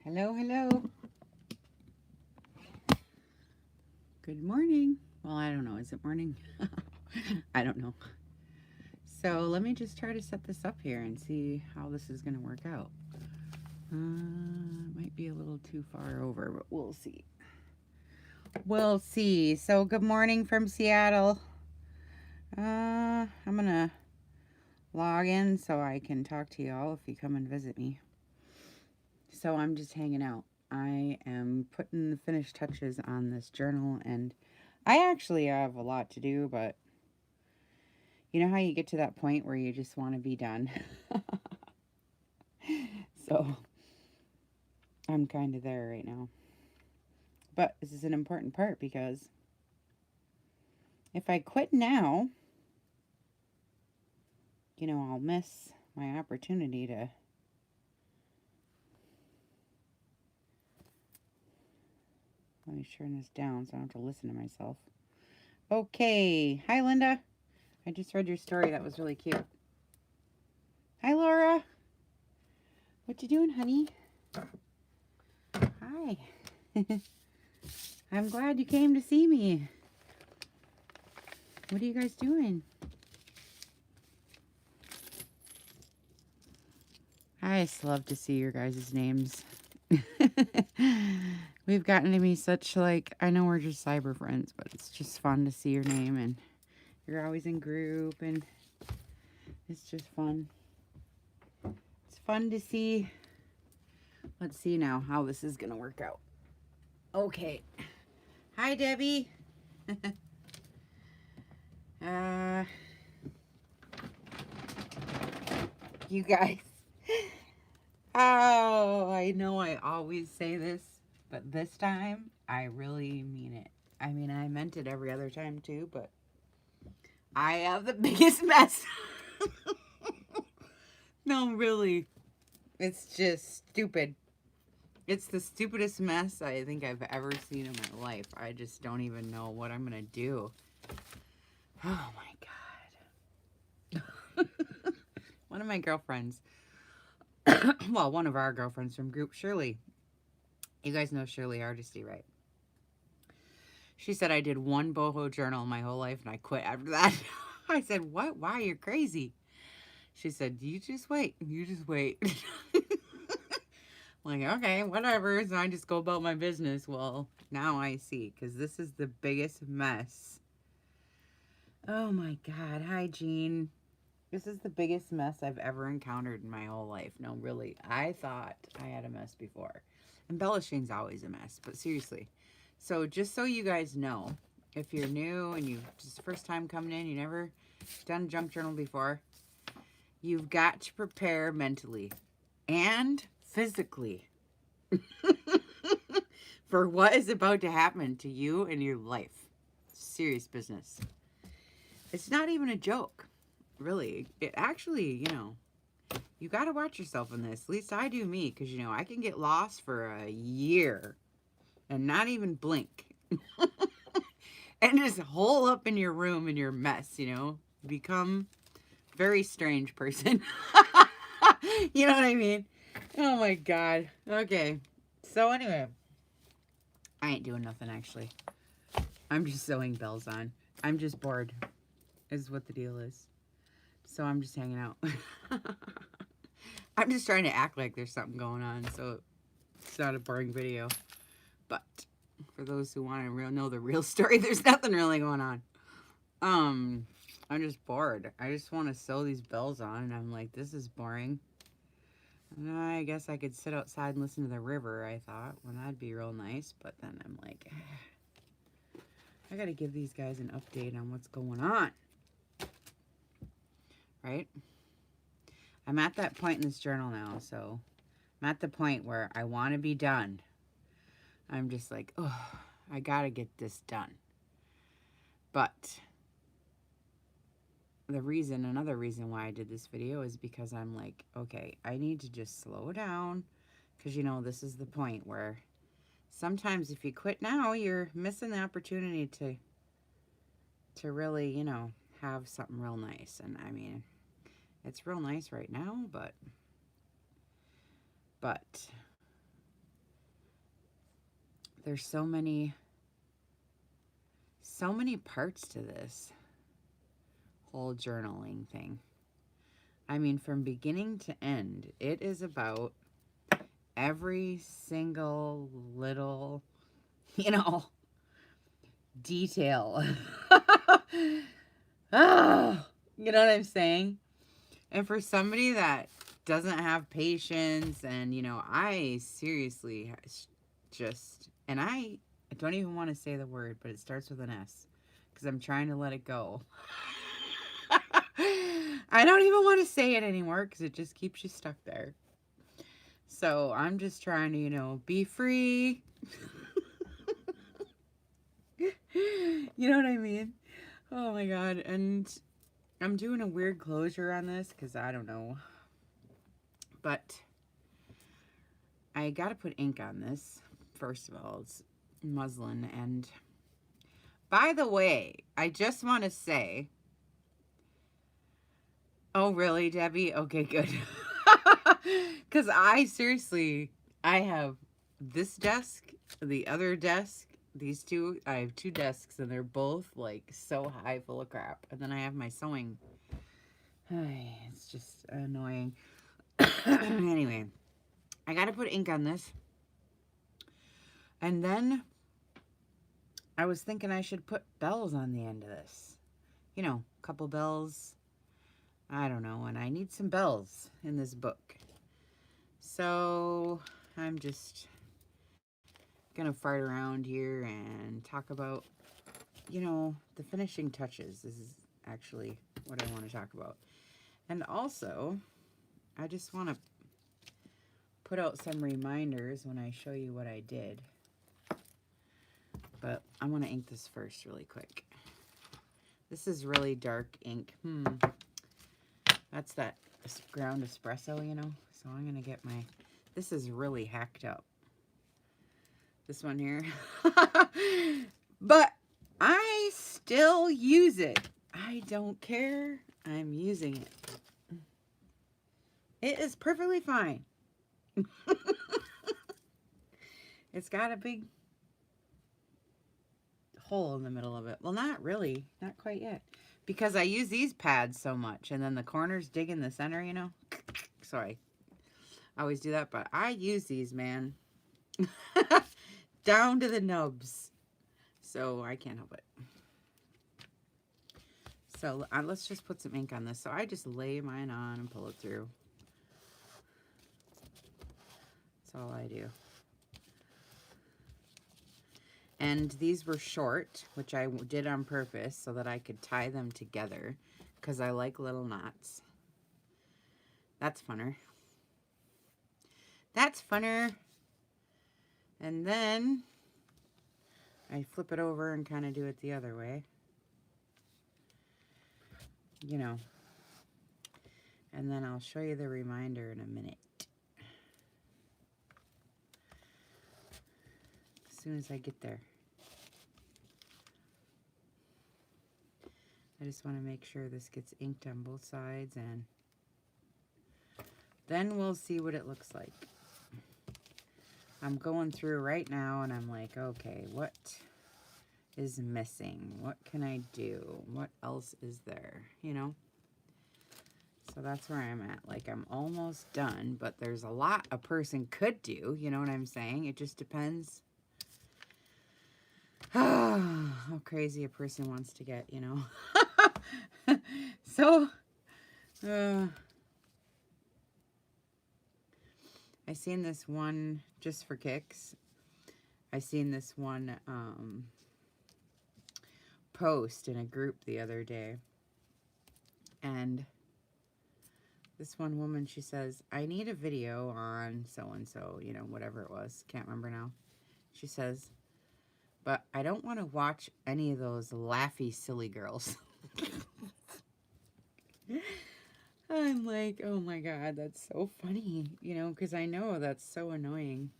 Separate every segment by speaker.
Speaker 1: Hello, hello. Good morning. Well, I don't know. Is it morning? I don't know. So let me just try to set this up here and see how this is going to work out. Might be a little too far over, but we'll see. We'll see. So good morning from Seattle. I'm going to log in so I can talk to y'all if you come and visit me. So I'm just hanging out. I am putting the finished touches on this journal, and I actually have a lot to do, but you know how you get to that point where you just want to be done? So I'm kind of there right now. But this is an important part because if I quit now, I'll miss my opportunity to. Let me turn this down so I don't have to listen to myself. Okay. Hi, Linda. I just read your story. That was really cute. Hi, Laura. What you doing, honey? Hi. I'm glad you came to see me. What are you guys doing? I just love to see your guys' names. We've gotten to be such, I know we're just cyber friends, but it's just fun to see your name, and you're always in group, and it's just fun. It's fun to see. Let's see now how this is going to work out. Okay. Hi, Debbie. You guys. Oh, I know I always say this, but this time I really mean it. I mean, I meant it every other time too, but I have the biggest mess. No, really. It's just stupid. It's the stupidest mess I think I've ever seen in my life. I just don't even know what I'm going to do. Oh my God. One of my girlfriends, well, one of our girlfriends from group, Shirley. You guys know Shirley Artistry, right? She said I did one boho journal my whole life and I quit after that. I said, what? Why? You're crazy. She said, you just wait. You just wait. Like, okay, whatever. So I just go about my business. Well, now I see, because this is the biggest mess. Oh my God. Hi, Jean. This is the biggest mess I've ever encountered in my whole life. No, really. I thought I had a mess before. Embellishing's always a mess, but seriously. So just so you guys know, if you're new and you just first time coming in, you never done junk journal before, you've got to prepare mentally and physically for what is about to happen to you and your life. Serious business. It's not even a joke, really. It actually, you got to watch yourself in this. At least I do me, because, I can get lost for a year and not even blink. And just hole up in your room in your mess, become a very strange person. You know what I mean? Oh my God. Okay. So anyway, I ain't doing nothing actually. I'm just sewing bells on. I'm just bored, is what the deal is. So I'm just hanging out. I'm just trying to act like there's something going on, so it's not a boring video. But for those who want to know the real story, there's nothing really going on. I'm just bored. I just want to sew these bells on, and I'm like, this is boring. And I guess I could sit outside and listen to the river, I thought. Well, that'd be real nice. But then I'm like, I got to give these guys an update on what's going on. Right? I'm at that point in this journal now, so I'm at the point where I want to be done. I'm just like, oh, I got to get this done. But another reason why I did this video is because I'm like, okay, I need to just slow down, because, this is the point where sometimes if you quit now, you're missing the opportunity to really, have something real nice. And I mean, it's real nice right now, but there's so many parts to this whole journaling thing. I mean, from beginning to end, it is about every single little, you know, detail. Oh, you know what I'm saying? And for somebody that doesn't have patience, and, you know, I seriously just, and I don't even want to say the word, but it starts with an S because I'm trying to let it go. I don't even want to say it anymore because it just keeps you stuck there. So I'm just trying to, you know, be free. You know what I mean? Oh my God. And I'm doing a weird closure on this because I don't know. But I got to put ink on this. First of all, it's muslin. And by the way, I just want to say, oh, really, Debbie? Okay, good. Because I have this desk, the other desk, these two. I have two desks, and they're both like so high full of crap. And then I have my sewing. It's just annoying. Anyway, I got to put ink on this. And then I was thinking I should put bells on the end of this. You know, a couple bells. I don't know, and I need some bells in this book. So I'm just gonna fart around here and talk about, you know, the finishing touches. This is actually what I want to talk about. And also, I just want to put out some reminders when I show you what I did. But I want to ink this first really quick. This is really dark ink. That's that ground espresso, you know. So I'm going to get my... This is really hacked up. This one here. But I still use it. I don't care. I'm using it. It is perfectly fine. It's got a big hole in the middle of it. Well, not really. Not quite yet. Because I use these pads so much. And then the corners dig in the center, you know. Sorry. I always do that. But I use these, man. Down to the nubs. So I can't help it. So let's just put some ink on this. So I just lay mine on and pull it through. That's all I do. And these were short, which I did on purpose so that I could tie them together because I like little knots. That's funner. That's funner. And then I flip it over and kind of do it the other way. You know. And then I'll show you the reminder in a minute. As soon as I get there. I just want to make sure this gets inked on both sides, and then we'll see what it looks like. I'm going through right now and I'm like, okay, what is missing? What can I do? What else is there? You know? So that's where I'm at. Like, I'm almost done, but there's a lot a person could do. You know what I'm saying? It just depends how crazy a person wants to get, you know? So, I seen this one, just for kicks, I seen this one post in a group the other day. And this one woman, she says, I need a video on so-and-so, you know, whatever it was. Can't remember now. She says, but I don't want to watch any of those laughy, silly girls. I'm like, oh my God, that's so funny, you know, because I know that's so annoying.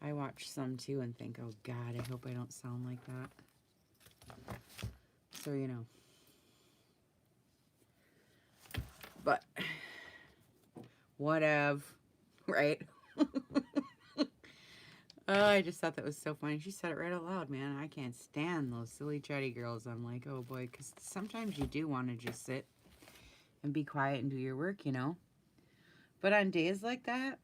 Speaker 1: I watch some too and think, oh God, I hope I don't sound like that. So, you know. But, whatever, right? Oh, I just thought that was so funny. She said it right out loud, man. I can't stand those silly chatty girls. I'm like, oh boy, because sometimes you do want to just sit and be quiet and do your work, you know? But on days like that,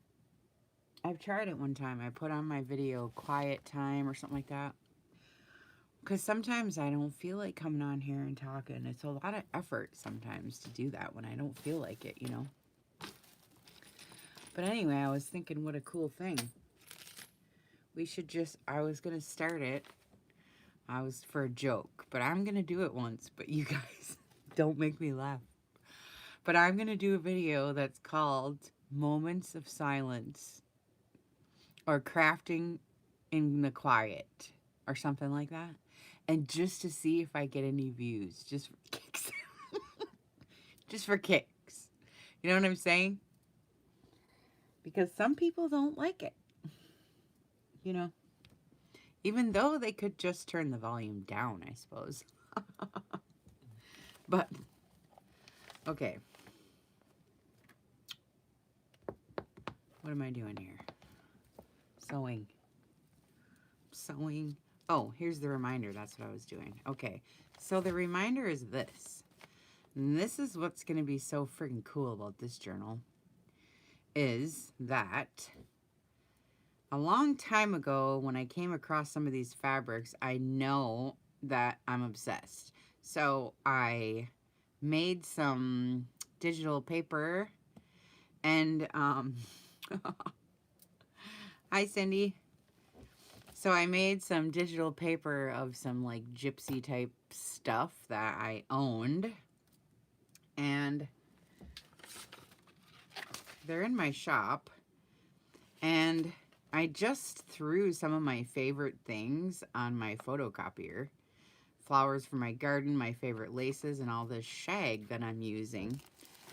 Speaker 1: I've tried it one time. I put on my video quiet time or something like that. Because sometimes I don't feel like coming on here and talking. It's a lot of effort sometimes to do that when I don't feel like it, you know? But anyway, I was thinking what a cool thing. We should just, I was going to start it. I was for a joke, but I'm going to do it once. But you guys, don't make me laugh. But I'm going to do a video that's called Moments of Silence or Crafting in the Quiet or something like that. And just to see if I get any views, just for kicks. Just for kicks. You know what I'm saying? Because some people don't like it. You know? Even though they could just turn the volume down, I suppose. But, okay. What am I doing here? Sewing. Sewing. Oh, here's the reminder. That's what I was doing. Okay. So the reminder is this. And this is what's going to be so freaking cool about this journal. Is that a long time ago when I came across some of these fabrics, I know that I'm obsessed. So I made some digital paper and, hi Cindy. So I made some digital paper of some like gypsy type stuff that I owned. And they're in my shop. And I just threw some of my favorite things on my photocopier. Flowers for my garden, my favorite laces, and all this shag that I'm using.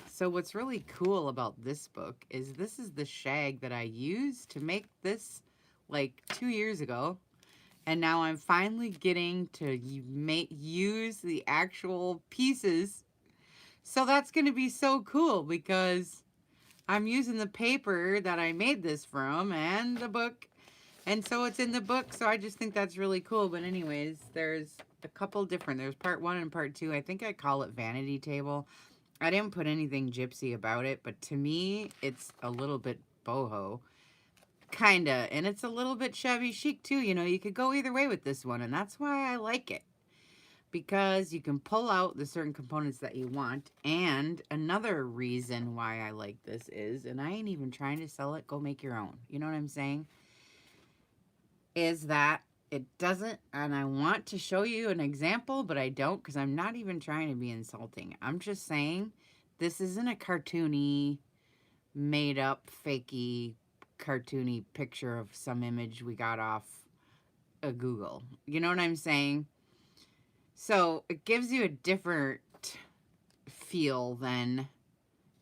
Speaker 1: So what's really cool about this book is this is the shag that I used to make this like 2 years ago. And now I'm finally getting to use the actual pieces. So that's going to be so cool because I'm using the paper that I made this from and the book. And so it's in the book. So I just think that's really cool. But anyways, there's a couple different. There's part 1 and part 2. I think I call it Vanity Table. I didn't put anything gypsy about it. But to me, it's a little bit boho. Kinda, and it's a little bit shabby chic too. You know, you could go either way with this one, and that's why I like it. Because you can pull out the certain components that you want. And another reason why I like this is, and I ain't even trying to sell it, go make your own. You know what I'm saying? Is that it doesn't, and I want to show you an example, but I don't because I'm not even trying to be insulting. I'm just saying this isn't a cartoony, made up, fakey, cartoony picture of some image we got off a Google. You know what I'm saying? So it gives you a different feel than,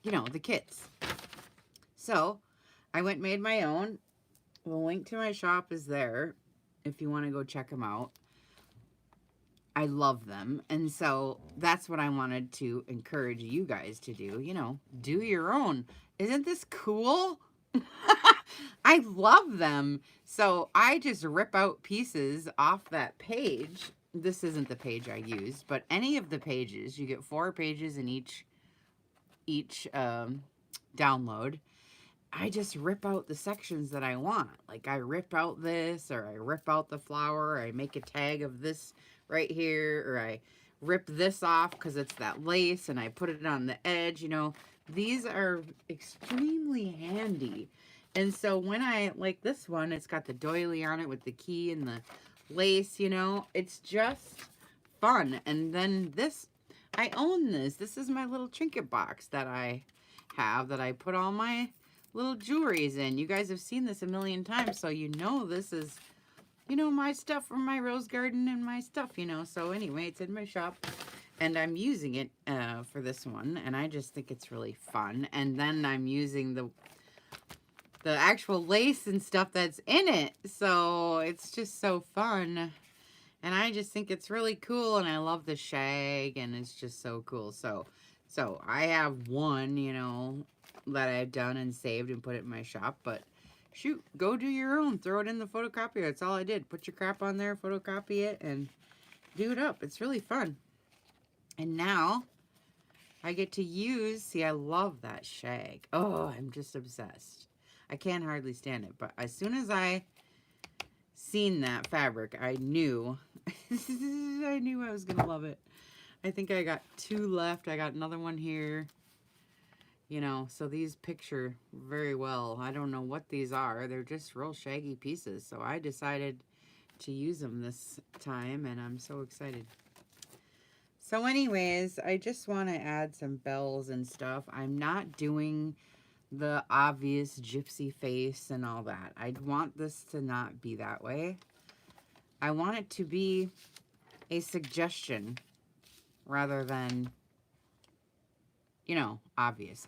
Speaker 1: you know, the kits. So I went and made my own. The link to my shop is there if you want to go check them out. I love them. And so that's what I wanted to encourage you guys to do. You know, do your own. Isn't this cool? I love them. So I just rip out pieces off that page. This isn't the page I used, but any of the pages. You get 4 pages in each download. I just rip out the sections that I want. Like I rip out this, or I rip out the flower, or I make a tag of this right here, or I rip this off because it's that lace and I put it on the edge. You know, these are extremely handy. And so when I, like this one, it's got the doily on it with the key and the lace, you know, it's just fun. And then this, I own this. This is my little trinket box that I have that I put all my little jewelries in. You guys have seen this a million times, so you know this is, you know, my stuff from my rose garden and my stuff, you know. So anyway, it's in my shop and I'm using it for this one, and I just think it's really fun. And then I'm using the actual lace and stuff that's in it, so it's just so fun. And I just think it's really cool, and I love the shag, and it's just so cool. So I have one, you know, that I've done and saved and put it in my shop, but Shoot, go do your own. Throw it in the photocopier. That's all I did. Put your crap on there, photocopy it, and do it up. It's really fun. And now I get to use, see, I love that shag. Oh, I'm just obsessed. I can't hardly stand it. But as soon as I seen that fabric, I knew, I knew I was going to love it. I think I got 2 left. I got another one here. You know, so these picture very well. I don't know what these are. They're just real shaggy pieces. So I decided to use them this time, and I'm so excited. So anyways, I just want to add some bells and stuff. I'm not doing the obvious gypsy face and all that. I want this to not be that way. I want it to be a suggestion rather than, you know, obvious.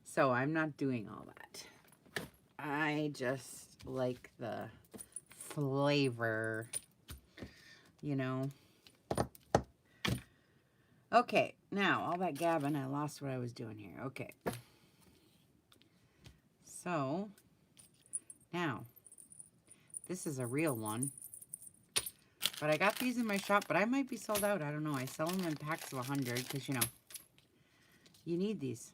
Speaker 1: So I'm not doing all that. I just like the flavor, you know. Okay, now all that gabbing, I lost what I was doing here. Okay. So now this is a real one. But I got these in my shop, but I might be sold out. I don't know. I sell them in packs of 100 because, you know, you need these.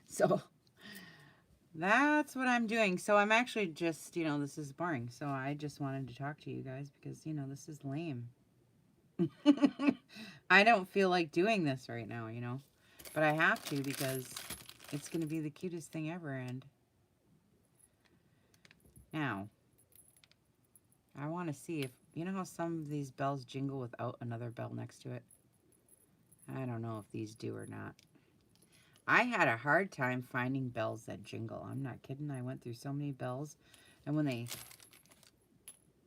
Speaker 1: So that's what I'm doing. So I'm actually just, you know, this is boring. So I just wanted to talk to you guys because, you know, this is lame. I don't feel like doing this right now, you know. But I have to because it's going to be the cutest thing ever. And now I want to see if, you know how some of these bells jingle without another bell next to it? I don't know if these do or not. I had a hard time finding bells that jingle. I'm not kidding. I went through so many bells. And when they,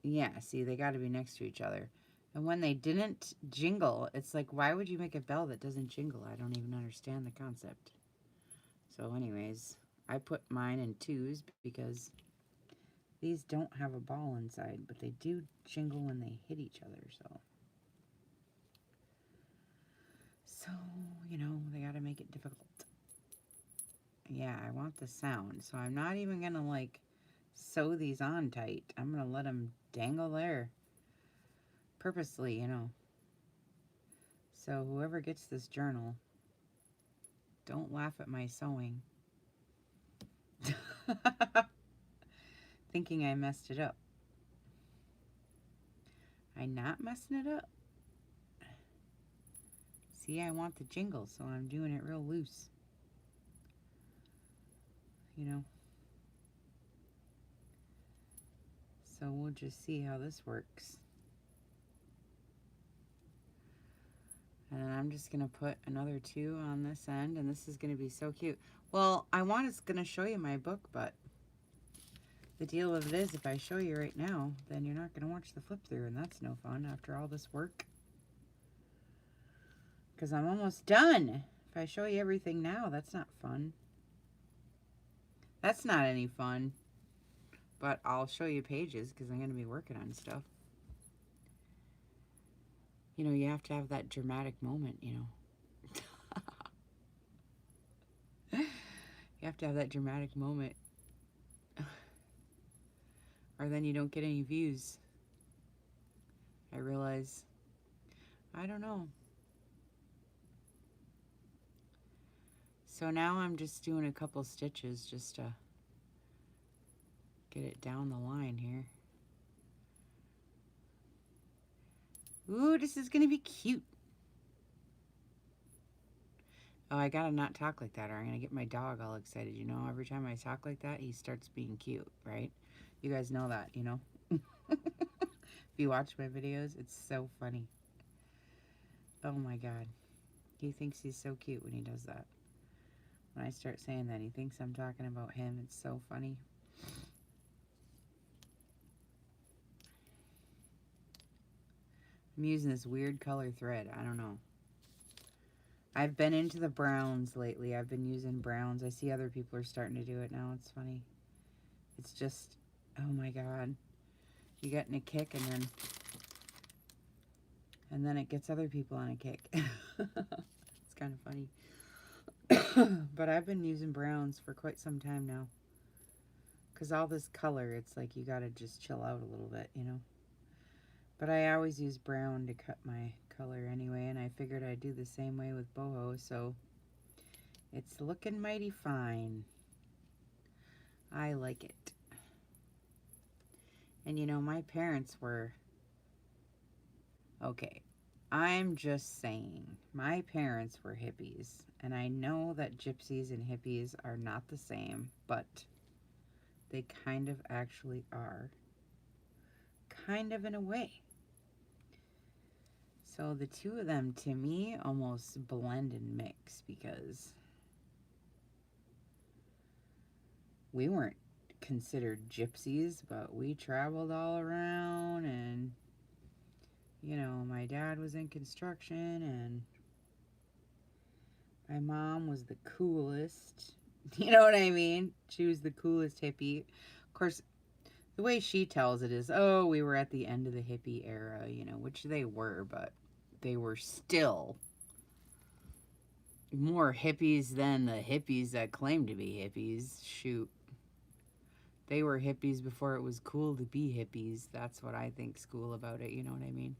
Speaker 1: yeah, see, they got to be next to each other. And when they didn't jingle, it's like, why would you make a bell that doesn't jingle? I don't even understand the concept. So anyways, I put mine in 2s because these don't have a ball inside, but they do jingle when they hit each other, So, you know, they got to make it difficult. Yeah, I want the sound. So I'm not even going to, like, sew these on tight. I'm going to let them dangle there. Purposely, you know. So whoever gets this journal, don't laugh at my sewing. Thinking I messed it up. I'm not messing it up. See, I want the jingle, so I'm doing it real loose. You know. So we'll just see how this works. And then I'm just going to put another 2 on this end, and this is going to be so cute. Well, I was going to show you my book, but the deal of it is if I show you right now, then you're not going to watch the flip through, and that's no fun after all this work. Because I'm almost done. If I show you everything now, that's not fun. That's not any fun. But I'll show you pages because I'm going to be working on stuff. You know, you have to have that dramatic moment, you know. You have to have that dramatic moment. Or then you don't get any views. I realize, I don't know. So now I'm just doing a couple stitches just to get it down the line here. Ooh, this is going to be cute. Oh, I gotta not talk like that or I'm gonna get my dog all excited. You know, every time I talk like that, he starts being cute, right? You guys know that, you know? If you watch my videos, it's so funny. Oh my God. He thinks he's so cute when he does that. When I start saying that, he thinks I'm talking about him. It's so funny. I'm using this weird color thread. I don't know. I've been into the browns lately. I've been using browns. I see other people are starting to do it now. It's funny. It's just, oh my God. You get in a kick and then it gets other people on a kick. It's kind of funny. But I've been using browns for quite some time now. Because all this color, it's like you gotta just chill out a little bit, you know? But I always use brown to cut my color anyway, and I figured I'd do the same way with boho, so it's looking mighty fine. I like it. And you know, my parents were, okay, I'm just saying, my parents were hippies, and I know that gypsies and hippies are not the same, but they kind of actually are. Kind of in a way. So the two of them, to me, almost blend and mix because we weren't considered gypsies, but we traveled all around, and you know, my dad was in construction and my mom was the coolest. You know what I mean? She was the coolest hippie. Of course, the way she tells it is, oh, we were at the end of the hippie era, you know, which they were, but they were still more hippies than the hippies that claim to be hippies. Shoot. They were hippies before it was cool to be hippies. That's what I think's cool about it, you know what I mean?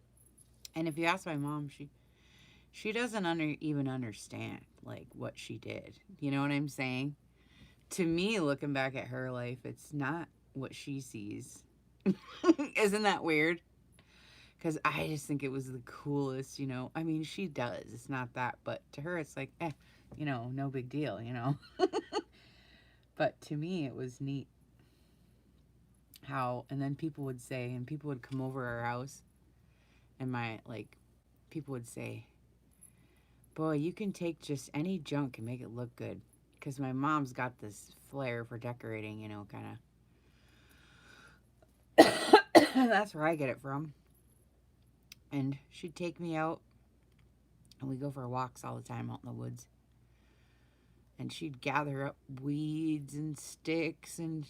Speaker 1: And if you ask my mom, she doesn't even understand like what she did. You know what I'm saying? To me, looking back at her life, it's not what she sees. Isn't that weird? Because I just think it was the coolest, you know. I mean, she does. It's not that. But to her, it's like, you know, no big deal, you know. But to me, it was neat how, and then people would say, and people would come over our house, and people would say, boy, you can take just any junk and make it look good. Because my mom's got this flair for decorating, you know, kind of. That's where I get it from. And she'd take me out, and we go for walks all the time out in the woods. And she'd gather up weeds and sticks and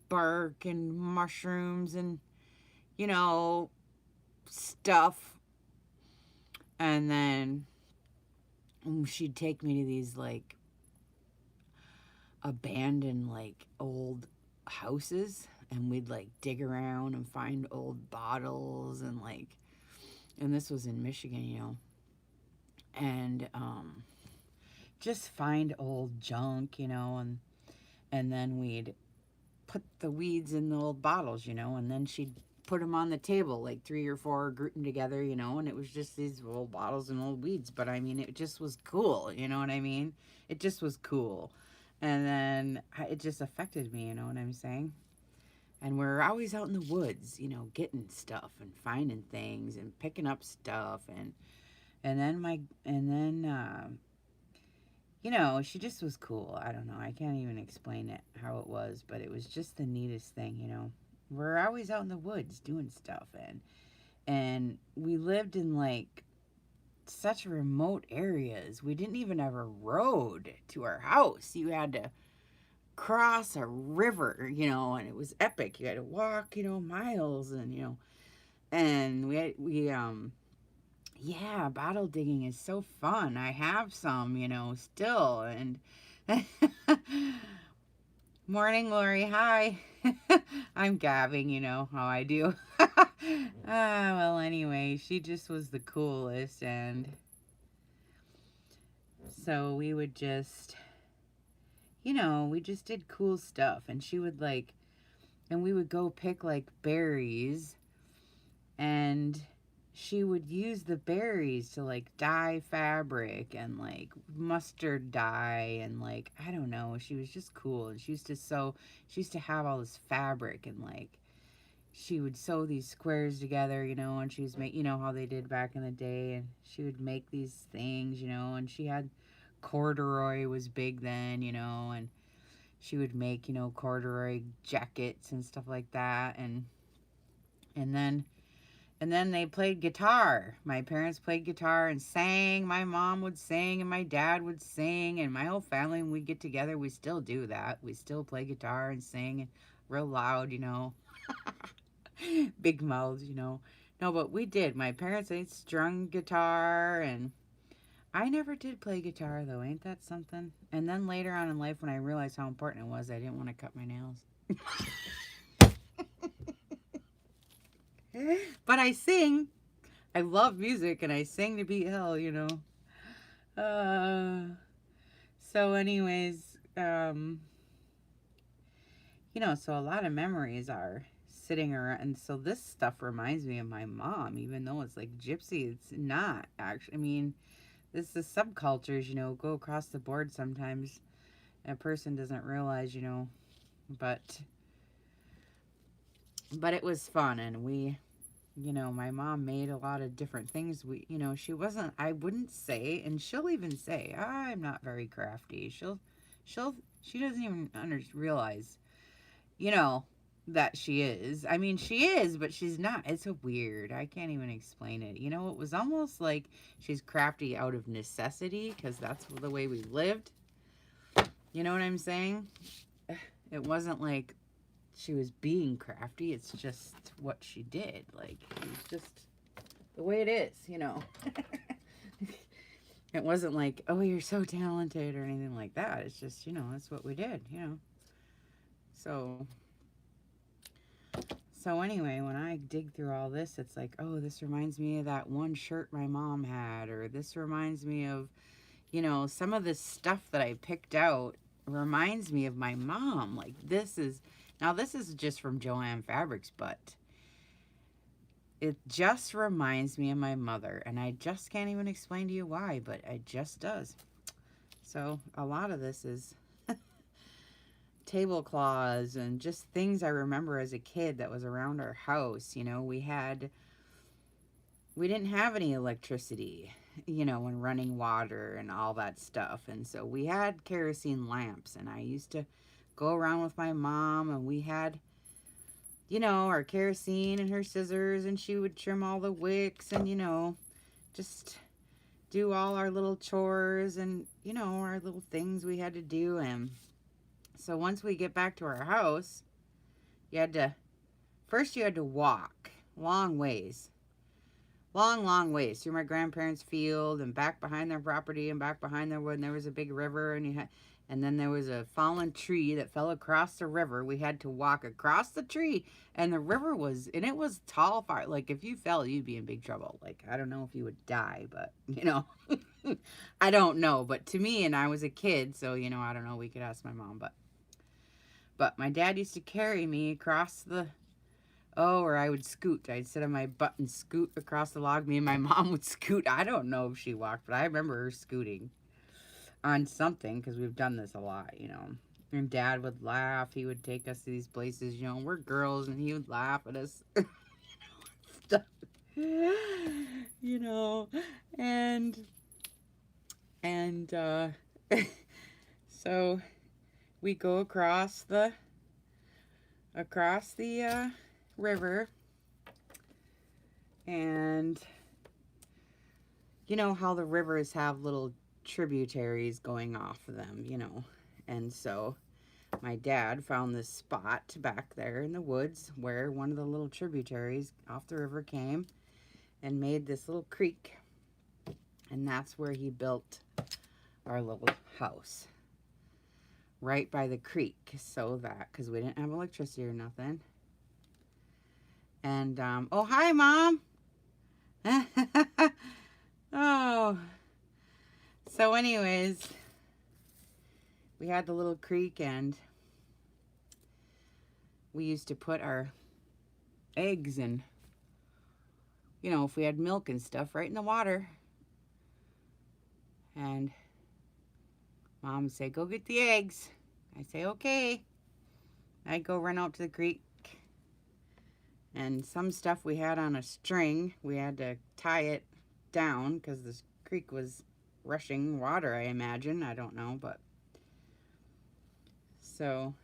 Speaker 1: bark and mushrooms and, you know, stuff. And then she'd take me to these like abandoned like old houses, and we'd like dig around and find old bottles and like, and this was in Michigan, you know, and just find old junk, you know, and then we'd put the weeds in the old bottles, you know, and then she'd put them on the table, like 3 or 4, group them together, you know, and it was just these old bottles and old weeds. But I mean, it just was cool, you know what I mean? It just was cool. And then it just affected me, you know what I'm saying? And we're always out in the woods, you know, getting stuff and finding things and picking up stuff. And then you know, she just was cool. I don't know. I can't even explain it, how it was, but it was just the neatest thing, you know. We're always out in the woods doing stuff, and we lived in like such remote areas. We didn't even have a road to our house. You had to cross a river, you know, and it was epic. You had to walk, you know, miles, and you know, and yeah, bottle digging is so fun. I have some, you know, still. And morning, Lori. Hi. I'm gabbing, you know how I do. Well, anyway, she just was the coolest. And so we would just, you know, we just did cool stuff. And she would like, and we would go pick like berries, and she would use the berries to like dye fabric and like mustard dye, and like I don't know, she was just cool. And she used to have all this fabric, and like she would sew these squares together, you know, and she was make, you know how they did back in the day, and she would make these things, you know, and she had corduroy was big then, you know, and she would make, you know, corduroy jackets and stuff like that. And then they played guitar. My parents played guitar and sang. My mom would sing and my dad would sing, and my whole family, when we get together, we still do that. We still play guitar and sing real loud, you know. Big mouths, you know. No, but we did. My parents, they strung guitar, and I never did play guitar though. Ain't that something? And then later on in life, when I realized how important it was, I didn't want to cut my nails. But I sing. I love music, and I sing to beat hell, you know. So anyways, you know, so a lot of memories are sitting around, and so this stuff reminds me of my mom, even though it's like gypsy, it's not actually. I mean, this is subcultures, you know, go across the board sometimes. A person doesn't realize, you know, but it was fun, and we, you know, my mom made a lot of different things. We, you know, she wasn't, I wouldn't say, and she'll even say, I'm not very crafty. She doesn't even realize, you know, that she is. I mean, she is, but she's not. It's a weird. I can't even explain it. You know, it was almost like she's crafty out of necessity because that's the way we lived. You know what I'm saying? It wasn't like she was being crafty. It's just what she did. Like, it was just the way it is, you know. It wasn't like, oh, you're so talented or anything like that. It's just, you know, that's what we did, you know. So anyway, when I dig through all this, it's like, oh, this reminds me of that one shirt my mom had, or this reminds me of, you know, some of this stuff that I picked out reminds me of my mom. Like, this is just from Joanne Fabrics, but it just reminds me of my mother, and I just can't even explain to you why, but it just does. So a lot of this is tablecloths and just things I remember as a kid that was around our house. You know, we didn't have any electricity, you know, and running water and all that stuff. And so we had kerosene lamps, and I used to go around with my mom, and we had, you know, our kerosene and her scissors, and she would trim all the wicks and, you know, just do all our little chores and, you know, our little things we had to do. And so once we get back to our house, you had to walk long ways. Long ways through my grandparents' field and back behind their property and back behind their wood. And there was a big river, and then there was a fallen tree that fell across the river. We had to walk across the tree, and the river was tall, far. Like, if you fell, you'd be in big trouble. Like, I don't know if you would die, but, you know, I don't know. But to me, and I was a kid, so, you know, I don't know. We could ask my mom, but my dad used to carry me across or I would scoot. I'd sit on my butt and scoot across the log. Me and my mom would scoot. I don't know if she walked, but I remember her scooting on something, because we've done this a lot, you know. And Dad would laugh. He would take us to these places, you know. We're girls, and he would laugh at us. Stuff. You know. And so we go across the river, and you know how the rivers have little tributaries going off of them, you know. And so my dad found this spot back there in the woods where one of the little tributaries off the river came and made this little creek, and that's where he built our little house, right by the creek, so that, because we didn't have electricity or nothing. And, oh, hi, Mom. Oh. So anyways, we had the little creek, and we used to put our eggs and, you know, if we had milk and stuff, right in the water. And Mom would say, go get the eggs. I'd say, okay. I'd go run out to the creek. And some stuff we had on a string. We had to tie it down because the creek was rushing water, I imagine. I don't know, but. So.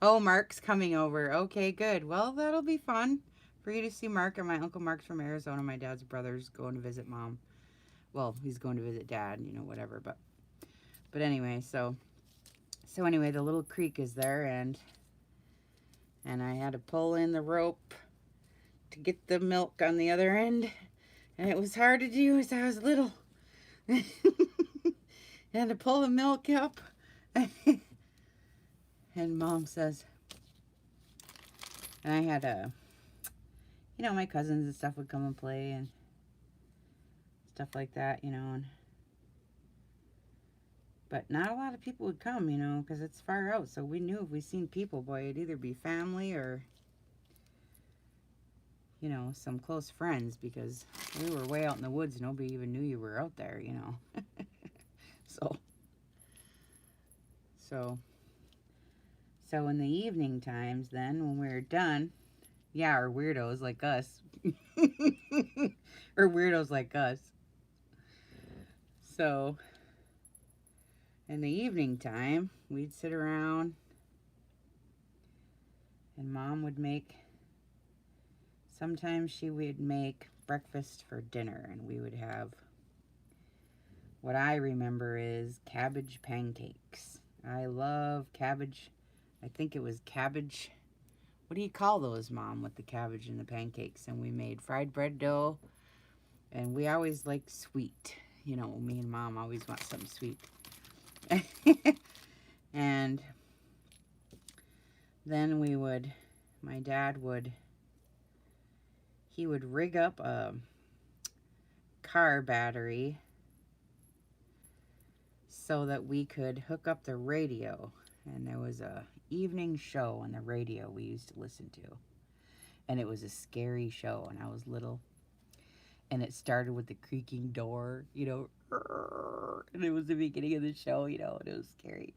Speaker 1: Oh, Mark's coming over. Okay, good. Well, that'll be fun for you to see Mark. And my Uncle Mark's from Arizona. My dad's brother's going to visit Mom. Well, he's going to visit Dad, you know, whatever. But anyway, so anyway, the little creek is there, and I had to pull in the rope to get the milk on the other end. And it was hard to do as I was little. And to pull the milk up. And Mom says, and I had my cousins and stuff would come and play and stuff like that, and but not a lot of people would come, because it's far out. So we knew if we seen people, boy, it'd either be family or, some close friends, because we were way out in the woods. Nobody even knew you were out there, So, so, so in the evening times then, when we were done, yeah, or weirdos like us. Or weirdos like us. So, in the evening time, we'd sit around and Mom would make, sometimes she would make breakfast for dinner, and we would have, what I remember is cabbage pancakes. I love cabbage. I think it was cabbage. What do you call those, Mom, with the cabbage and the pancakes? And we made fried bread dough, and we always like sweet. Me and Mom always want something sweet. And then my dad would, he would rig up a car battery so that we could hook up the radio. And there was a evening show on the radio we used to listen to. And it was a scary show, and I was little. And it started with the creaking door, and it was the beginning of the show, and it was scary.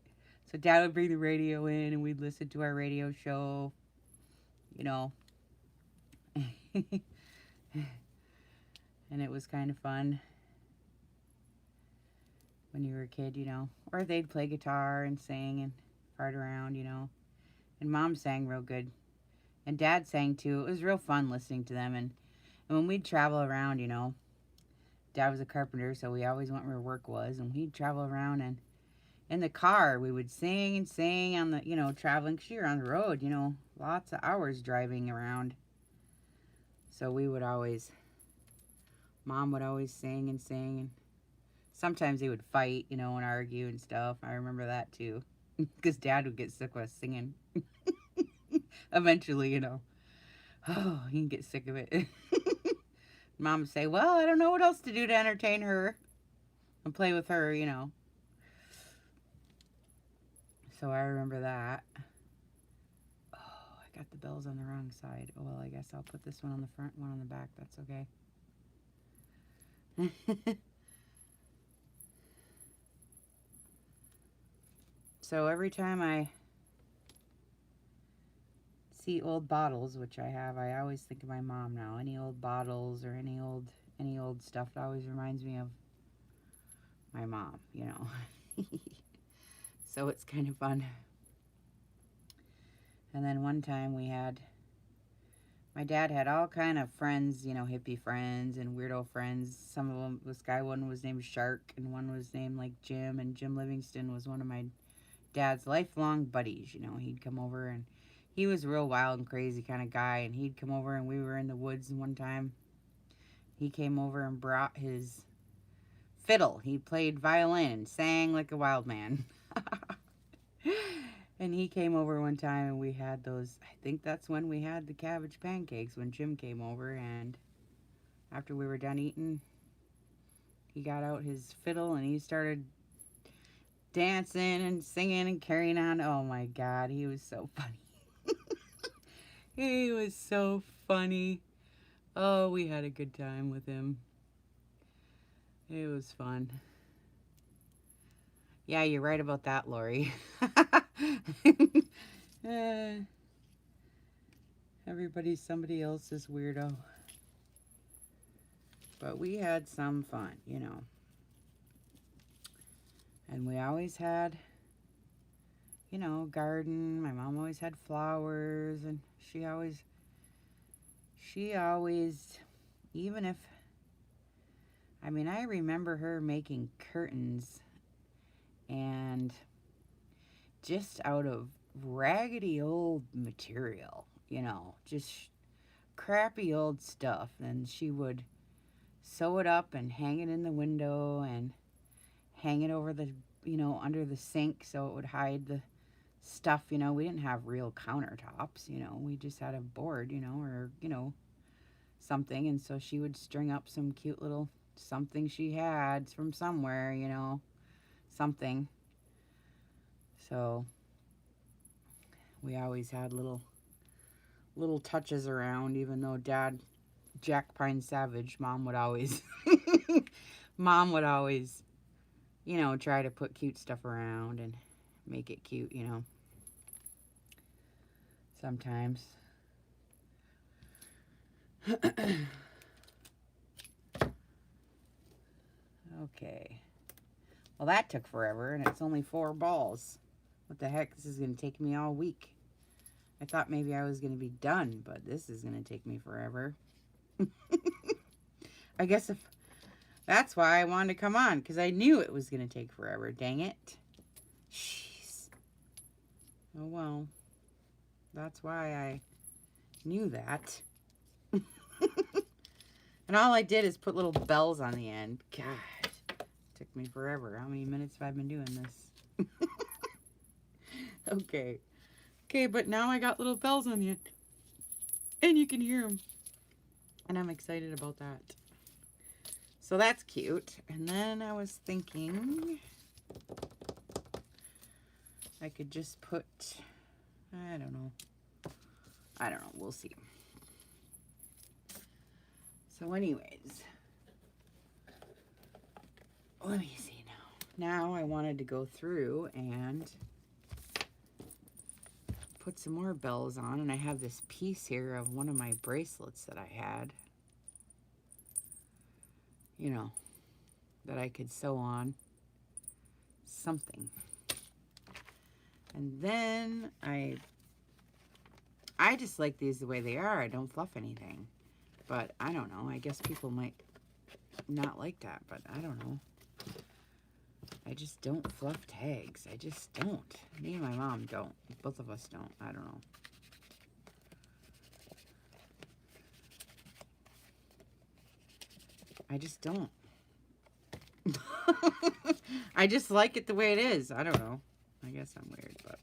Speaker 1: So Dad would bring the radio in, and we'd listen to our radio show, And it was kind of fun when you were a kid, Or they'd play guitar and sing and fart around, And Mom sang real good. And Dad sang too. It was real fun listening to them. And when we'd travel around, Dad was a carpenter, so we always went where work was. And we'd travel around, and in the car, we would sing and sing on the, traveling, because you're on the road, lots of hours driving around. So Mom would always sing and sing. And sometimes they would fight, and argue and stuff. I remember that too. Because Dad would get sick of us singing. Eventually, Oh, he can get sick of it. Mom would say, well, I don't know what else to do to entertain her and play with her, So I remember that. Oh, I got the bells on the wrong side. Oh, well, I guess I'll put this one on the front, one on the back. That's okay. So every time I see old bottles, which I have, I always think of my mom now. Any old bottles or any old stuff, it always reminds me of my mom, So it's kind of fun. And then one time my dad had all kind of friends, hippie friends and weirdo friends. Some of them, one was named Shark, and one was named like Jim, and Jim Livingston was one of my dad's lifelong buddies. He'd come over, and he was a real wild and crazy kind of guy, and he'd come over, and we were in the woods, and one time he came over and brought his fiddle. He played violin and sang like a wild man. And he came over one time, and we had those, I think that's when we had the cabbage pancakes, when Jim came over. And after we were done eating, he got out his fiddle and he started dancing and singing and carrying on. Oh my God, he was so funny. He was so funny. Oh, we had a good time with him. It was fun. Yeah, you're right about that, Lori. Everybody's somebody else's weirdo. But we had some fun, And we always had, garden. My mom always had flowers, and she always, even if, I remember her making curtains, and just out of raggedy old material, just crappy old stuff. And she would sew it up and hang it in the window, and hang it over the, under the sink so it would hide the stuff. We didn't have real countertops. We just had a board, or something. And so she would string up some cute little something she had from somewhere, something. So we always had little touches around, even though Dad, Jack Pine Savage, Mom would always try to put cute stuff around and make it cute, sometimes. Okay. Well, that took forever, and it's only 4 balls. What the heck? This is going to take me all week. I thought maybe I was going to be done, but this is going to take me forever. I guess if that's why I wanted to come on, because I knew it was going to take forever. Dang it. Jeez. Oh, well. That's why I knew that. And all I did is put little bells on the end. God. Took me forever. How many minutes have I been doing this? Okay. Okay, but now I got little bells on the end. And you can hear them. And I'm excited about that. So that's cute. And then I was thinking I could just put, I don't know. We'll see. So anyways, let me see now. Now I wanted to go through and put some more bells on. And I have this piece here of one of my bracelets that I had. That I could sew on something. And then I just like these the way they are. I don't fluff anything. But I don't know. I guess people might not like that, but I don't know. I just don't fluff tags. I just don't. Me and my mom don't. Both of us don't. I don't know. I just don't. I just like it the way it is. I don't know. I guess I'm weird, but.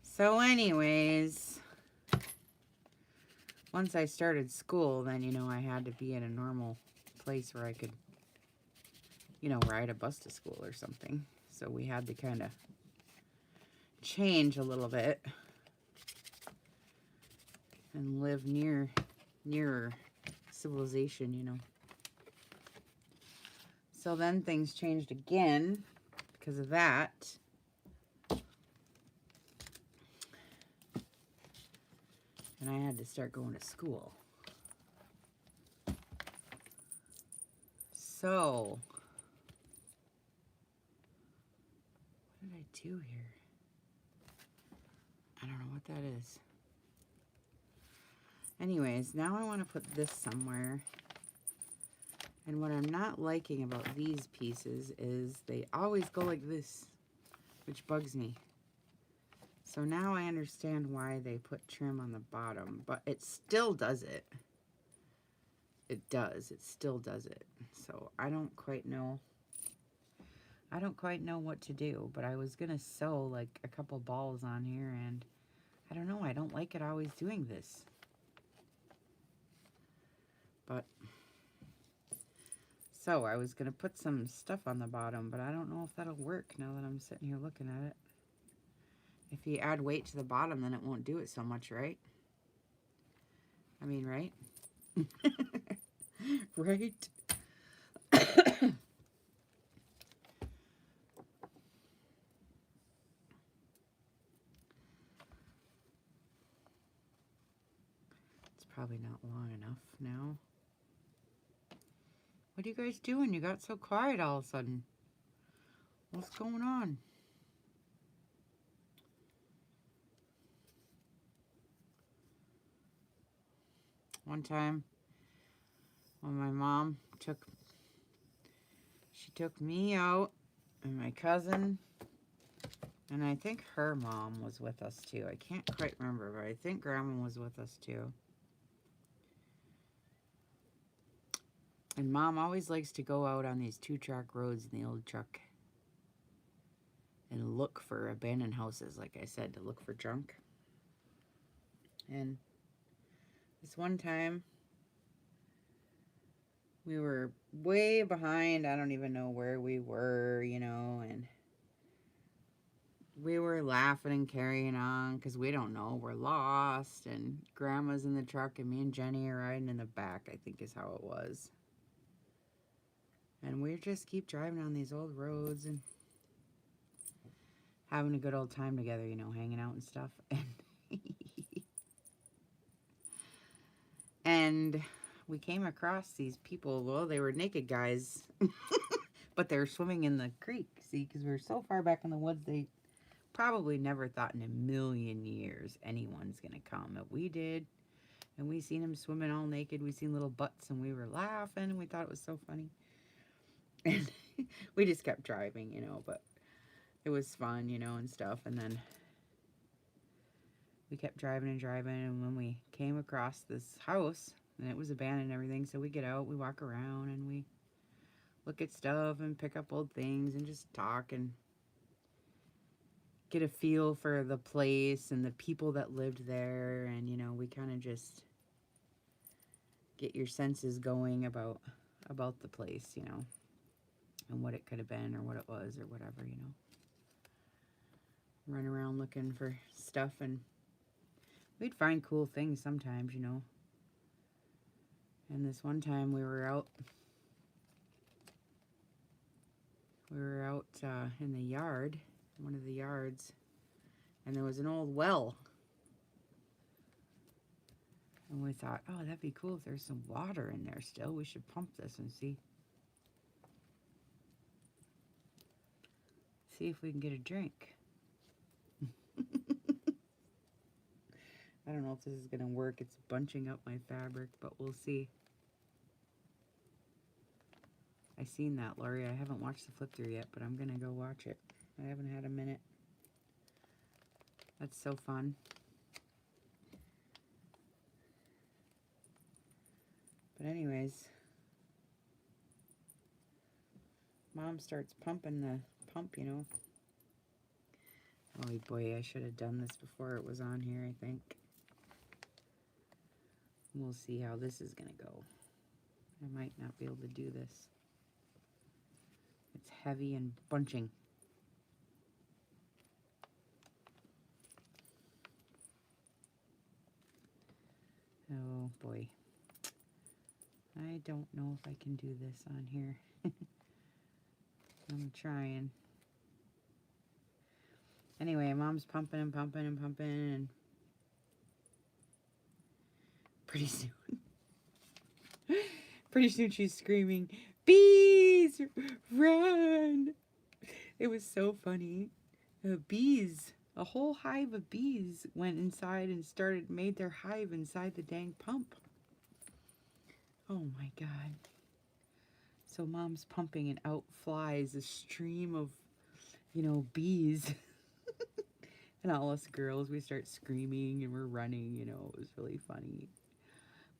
Speaker 1: So anyways, once I started school, then, I had to be in a normal place where I could, ride a bus to school or something. So we had to kind of change a little bit and live nearer civilization, So then things changed again because of that. And I had to start going to school. So, what did I do here? I don't know what that is. Anyways, now I want to put this somewhere. And what I'm not liking about these pieces is they always go like this, which bugs me. So now I understand why they put trim on the bottom, but it still does it. It does. It still does it. So I don't quite know. I don't quite know what to do, but I was going to sew like a couple balls on here, and I don't know. I don't like it always doing this. But, so I was going to put some stuff on the bottom, but I don't know if that'll work now that I'm sitting here looking at it. If you add weight to the bottom, then it won't do it so much, right? I mean, right? Right? It's probably not long enough now. What are you guys doing? You got so quiet all of a sudden. What's going on? One time when my mom took me out and my cousin, and I think her mom was with us too. I can't quite remember, but I think Grandma was with us too. And Mom always likes to go out on these 2-track roads in the old truck and look for abandoned houses, like I said, to look for junk. And this one time, we were way behind. I don't even know where we were, and we were laughing and carrying on because we don't know. We're lost, and Grandma's in the truck, and me and Jenny are riding in the back, I think is how it was. And we just keep driving on these old roads and having a good old time together, hanging out and stuff. And we came across these people. Well, they were naked guys, but they were swimming in the creek, see, because we were so far back in the woods, they probably never thought in a million years anyone's going to come. But we did, and we seen them swimming all naked. We seen little butts, and we were laughing, and we thought it was so funny. And we just kept driving, but it was fun, and stuff. And then we kept driving and driving, and when we came across this house, and it was abandoned and everything, so we get out, we walk around, and we look at stuff and pick up old things and just talk and get a feel for the place and the people that lived there. And, we kind of just get your senses going about the place, and what it could have been or what it was or whatever, Run around looking for stuff, and we'd find cool things sometimes, And this one time we were out in the yard, one of the yards, and there was an old well. And we thought, oh, that'd be cool if there's some water in there still. We should pump this and see if we can get a drink. I don't know if this is going to work. It's bunching up my fabric, but we'll see. I seen that, Lori. I haven't watched the flip through yet, but I'm going to go watch it. I haven't had a minute. That's so fun. But anyways, Mom starts pumping the pump, Oh boy, I should have done this before it was on here, I think. We'll see how this is going to go. I might not be able to do this. It's heavy and bunching. Oh boy. I don't know if I can do this on here. I'm trying. Anyway, Mom's pumping and pumping and pumping, and pretty soon she's screaming, "Bees, run!" It was so funny. Bees, a whole hive of bees went inside and made their hive inside the dang pump. Oh my God. So Mom's pumping, and out flies a stream of, bees. And all us girls, we start screaming and we're running, it was really funny.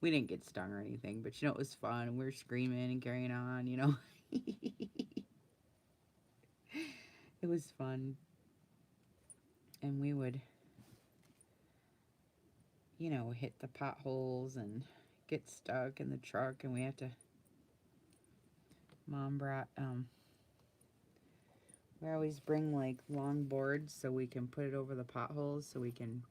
Speaker 1: We didn't get stung or anything, but it was fun. We were screaming and carrying on, It was fun. And we would, hit the potholes and get stuck in the truck, and we had to, Mom brought, we always bring like long boards so we can put it over the potholes so we can,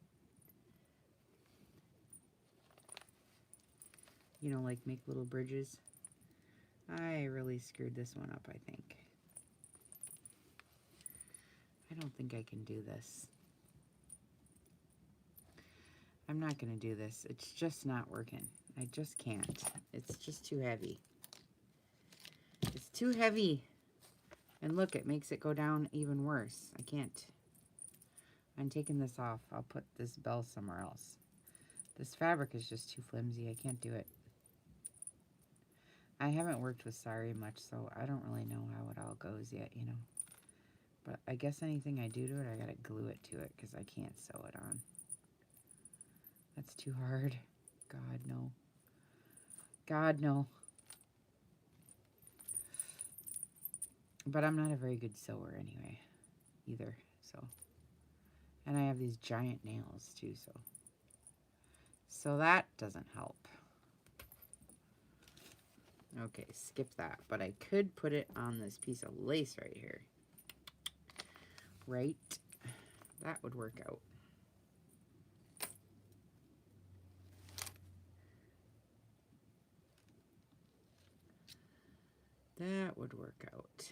Speaker 1: like make little bridges. I really screwed this one up, I think. I don't think I can do this. I'm not going to do this. It's just not working. I just can't. It's just too heavy. It's too heavy. And look, it makes it go down even worse. I can't. I'm taking this off. I'll put this bell somewhere else. This fabric is just too flimsy. I can't do it. I haven't worked with sari much, so I don't really know how it all goes yet, But I guess anything I do to it, I gotta glue it to it because I can't sew it on. That's too hard. God, no. God, no. But I'm not a very good sewer anyway, either. So, and I have these giant nails too, so that doesn't help. Okay, skip that. But I could put it on this piece of lace right here. Right? That would work out. That would work out.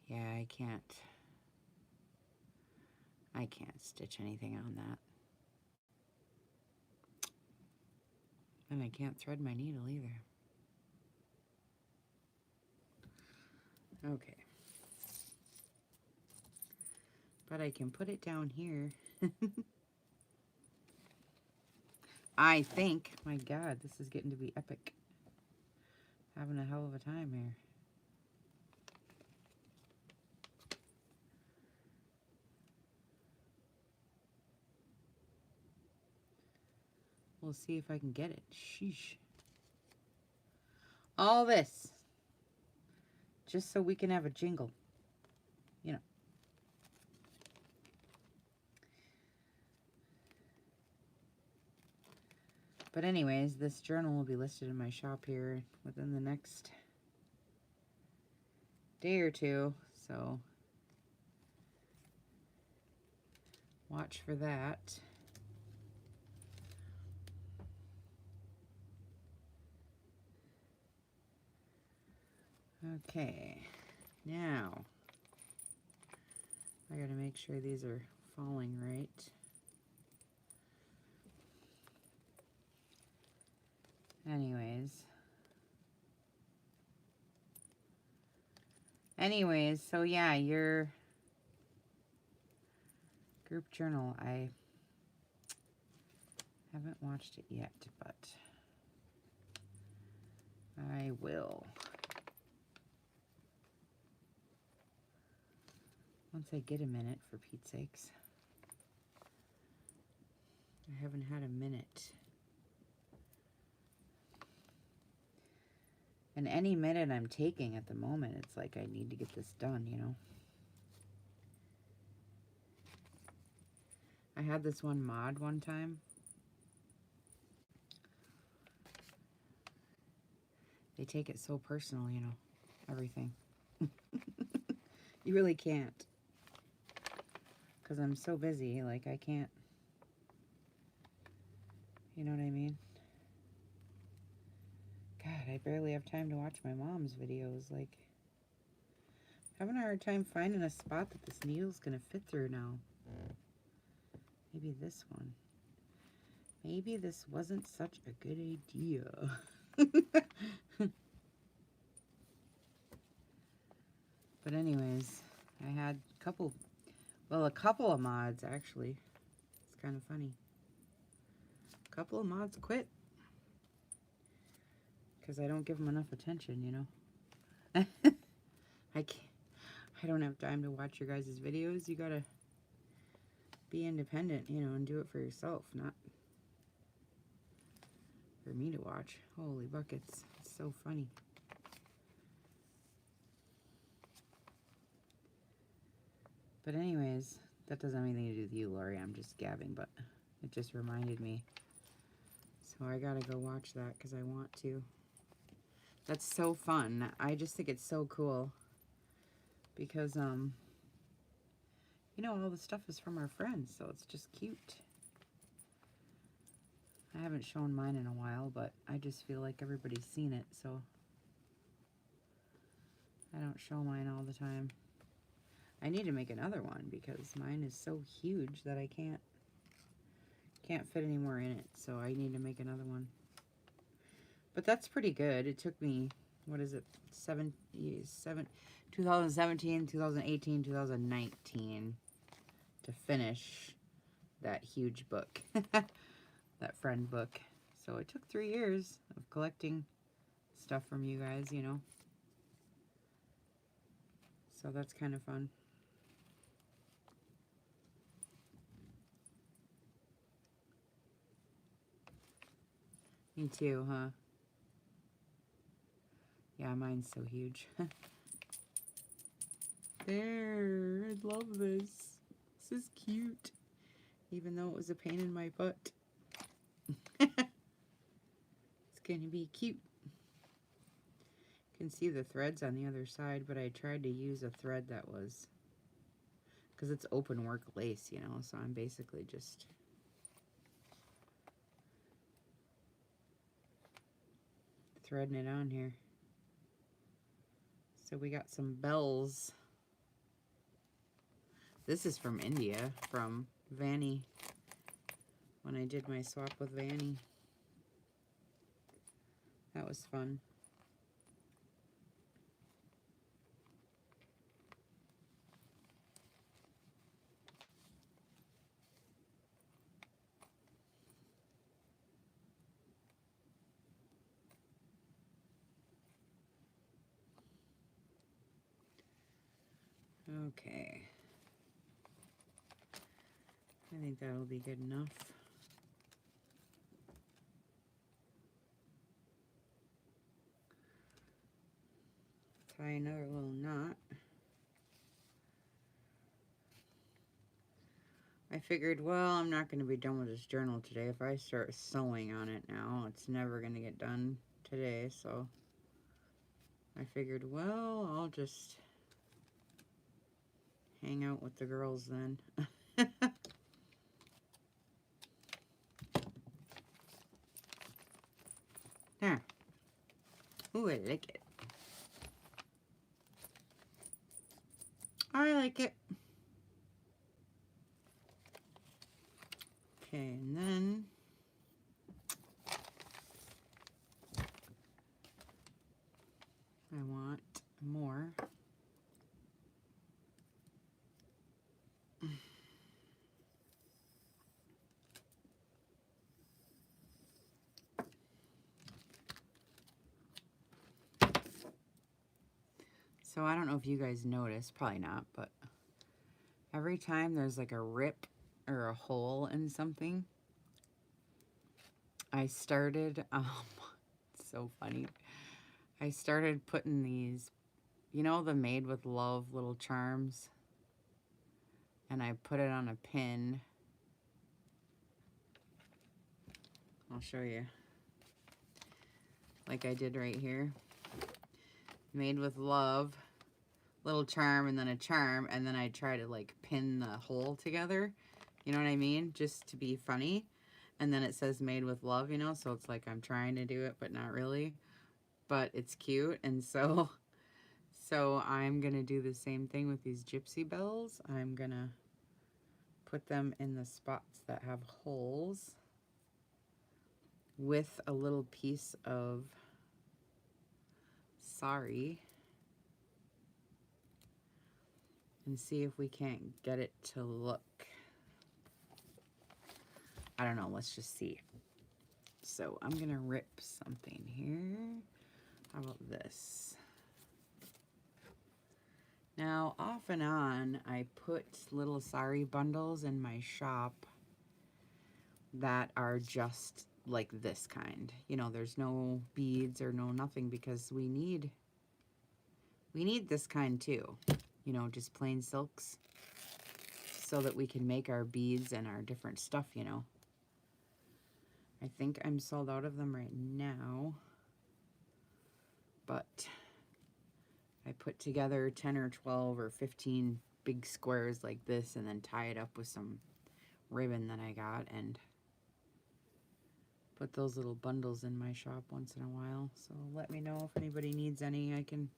Speaker 1: Yeah, I can't stitch anything on that. And I can't thread my needle either. Okay. But I can put it down here. I think. My God, this is getting to be epic. Having a hell of a time here. We'll see if I can get it. Sheesh. All this. Just so we can have a jingle. You know. But anyways, this journal will be listed in my shop here within the next day or two. So watch for that. Okay, now I gotta make sure these are falling right. Anyways, so yeah, your group journal, I haven't watched it yet, but I will. Once I get a minute, for Pete's sakes. I haven't had a minute. And any minute I'm taking at the moment, it's like I need to get this done, you know? I had this one mod one time. They take it so personal, you know, everything. You really can't. Because I'm so busy, like I can't. You know what I mean? God, I barely have time to watch my mom's videos. Like, having a hard time finding a spot that this needle's going to fit through now. Maybe this one. Maybe this wasn't such a good idea. But anyways, I had a couple of mods actually. It's kind of funny. A couple of mods quit because I don't give them enough attention, you know. I don't have time to watch your guys' videos. You gotta be independent, you know, and do it for yourself, not for me to watch. Holy buckets. It's so funny. But anyways, that doesn't have anything to do with you, Lori. I'm just gabbing, but it just reminded me. So I gotta go watch that because I want to. That's so fun. I just think it's so cool. Because, you know, all the stuff is from our friends, so it's just cute. I haven't shown mine in a while, but I just feel like everybody's seen it, so I don't show mine all the time. I need to make another one because mine is so huge that I can't fit any more in it, so I need to make another one. But that's pretty good. It took me, what is it, 2017, 2018, 2019 to finish that huge book, that friend book. So it took 3 years of collecting stuff from you guys, you know. So that's kind of fun. Me too, huh? Yeah, mine's so huge. There, I love this. This is cute. Even though it was a pain in my butt. It's gonna be cute. You can see the threads on the other side, but I tried to use a thread that was, because it's open work lace, you know, so I'm basically just threading it on here. So we got some bells. This is from India, from Vanny, when I did my swap with Vanny. That was fun. Okay. I think that'll be good enough. Tie another little knot. I figured, well, I'm not going to be done with this journal today. If I start sewing on it now, it's never going to get done today. So I figured, well, I'll just hang out with the girls then. There. Ooh, I like it. I like it. Okay, and then I want more. So I don't know if you guys noticed, probably not, but every time there's like a rip or a hole in something, I started, it's so funny. I started putting these, you know, the Made with Love little charms, and I put it on a pin. I'll show you. Like I did right here. Made with Love, little charm, and then a charm, and then I try to like pin the hole together. You know what I mean? Just to be funny. And then it says Made with Love, you know, so it's like I'm trying to do it, but not really. But it's cute, and so I'm gonna do the same thing with these gypsy bells. I'm gonna put them in the spots that have holes with a little piece of sari and see if we can't get it to look, I don't know, let's just see. So I'm gonna rip something here. How about this? Now, off and on, I put little sari bundles in my shop that are just like this kind. You know, there's no beads or no nothing, because we need this kind too. You know, just plain silks, so that we can make our beads and our different stuff, you know. I think I'm sold out of them right now, but I put together 10 or 12 or 15 big squares like this, and then tie it up with some ribbon that I got, and put those little bundles in my shop once in a while. So let me know if anybody needs any. I can,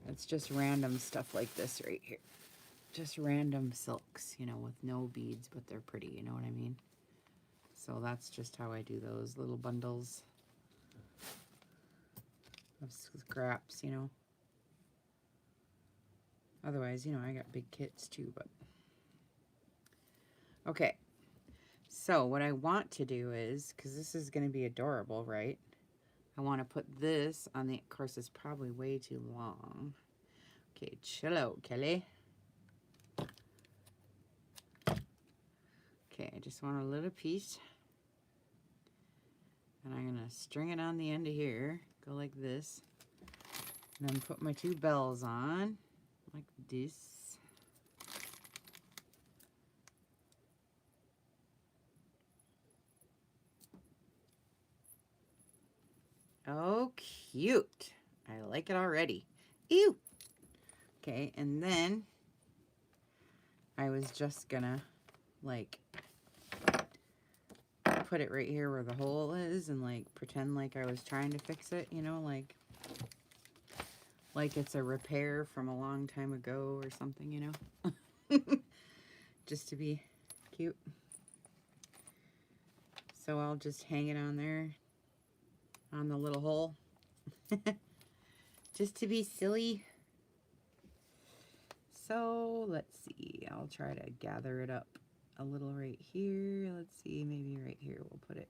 Speaker 1: it's just random stuff like this right here. Just random silks, you know, with no beads, but they're pretty, you know what I mean? So that's just how I do those little bundles of scraps, you know. Otherwise, you know, I got big kits too, but. Okay, so what I want to do is, because this is going to be adorable, right? I want to put this on the, of course, it's probably way too long. Okay, chill out, Kelly. Okay, I just want a little piece. And I'm going to string it on the end of here. Go like this. And then put my 2 bells on. Like this. Oh, cute. I like it already. Ew. Okay, and then I was just gonna like put it right here where the hole is and like pretend like I was trying to fix it, you know, like it's a repair from a long time ago or something, you know. Just to be cute. So I'll just hang it on there on the little hole. Just to be silly. So let's see, I'll try to gather it up a little right here. Let's see, maybe right here we'll put it.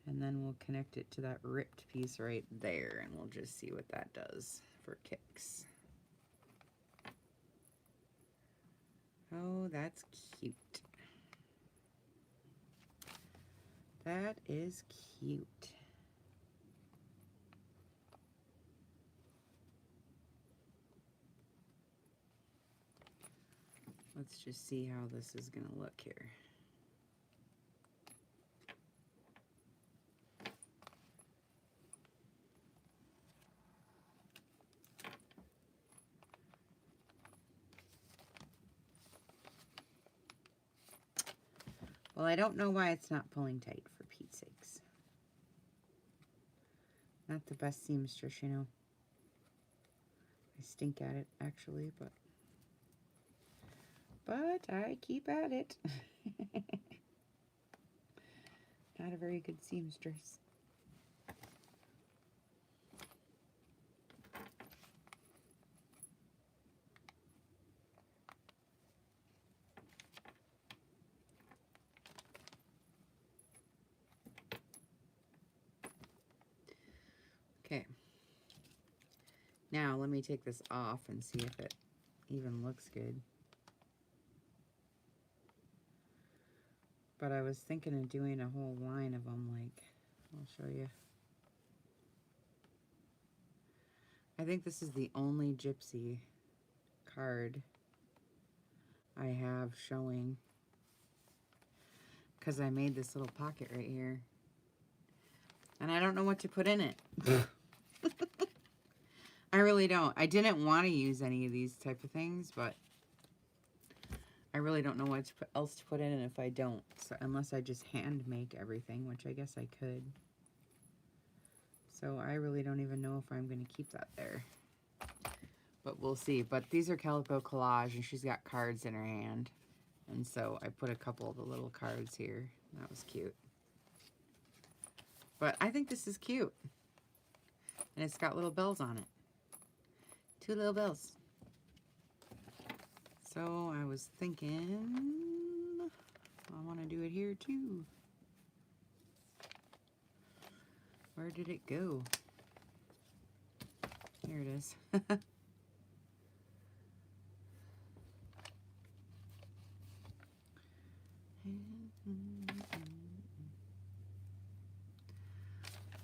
Speaker 1: And then we'll connect it to that ripped piece right there, and we'll just see what that does for kicks. Oh, that's cute. That is cute. Let's just see how this is going to look here. Well, I don't know why it's not pulling tight, for Pete's sakes. Not the best seamstress, you know. I stink at it, actually, but I keep at it. Not a very good seamstress. Okay. Now, let me take this off and see if it even looks good. But I was thinking of doing a whole line of them, like, I'll show you. I think this is the only gypsy card I have showing, because I made this little pocket right here. And I don't know what to put in it. I really don't. I didn't want to use any of these type of things, but I really don't know what else to put in it if I don't. So unless I just hand make everything, which I guess I could. So I really don't even know if I'm going to keep that there. But we'll see. But these are Calico Collage, and she's got cards in her hand. And so I put a couple of the little cards here. That was cute. But I think this is cute. And it's got little bells on it. 2 little bells. So I was thinking, I want to do it here too. Where did it go? Here it is.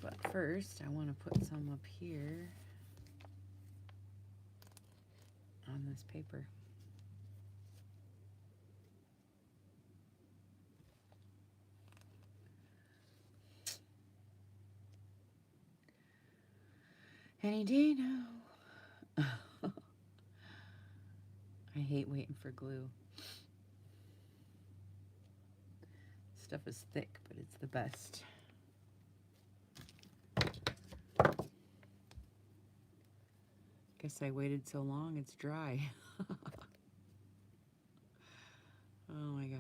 Speaker 1: But first, I want to put some up here on this paper. Any day now. I hate waiting for glue. Stuff is thick, but it's the best. Guess I waited so long, it's dry. Oh my God.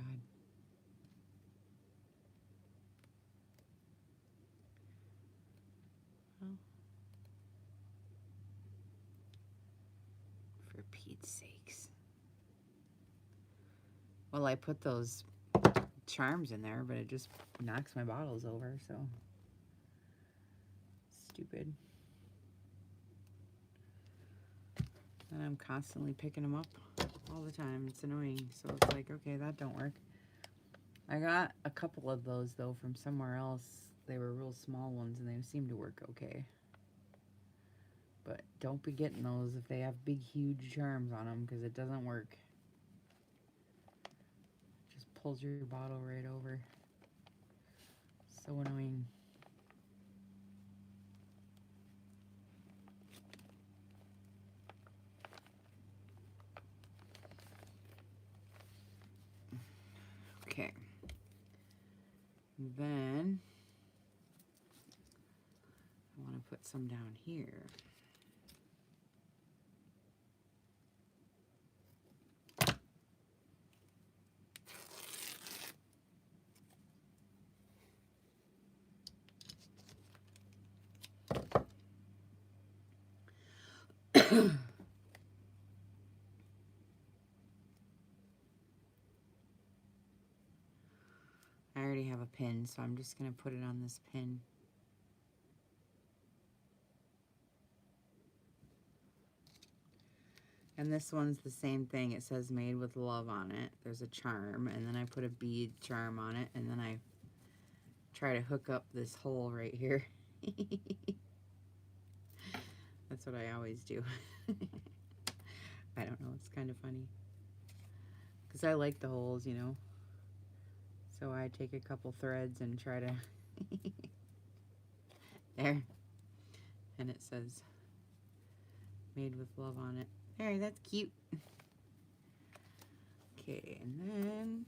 Speaker 1: Oh. For Pete's sakes. Well, I put those charms in there, but it just knocks my bottles over, so stupid. And I'm constantly picking them up all the time. It's annoying. So it's like, okay, that don't work. I got a couple of those though from somewhere else. They were real small ones and they seemed to work okay. But don't be getting those if they have big, huge charms on them because it doesn't work. Just pulls your bottle right over. So annoying. Okay. Then I want to put some down here. I already have a pin, so I'm just going to put it on this pin. And this one's the same thing. It says made with love on it. There's a charm, and then I put a bead charm on it, and then I try to hook up this hole right here. That's what I always do. I don't know, it's kind of funny. Because I like the holes, you know. So I take a couple threads and try to... There. And it says made with love on it. There, that's cute. Okay, and then...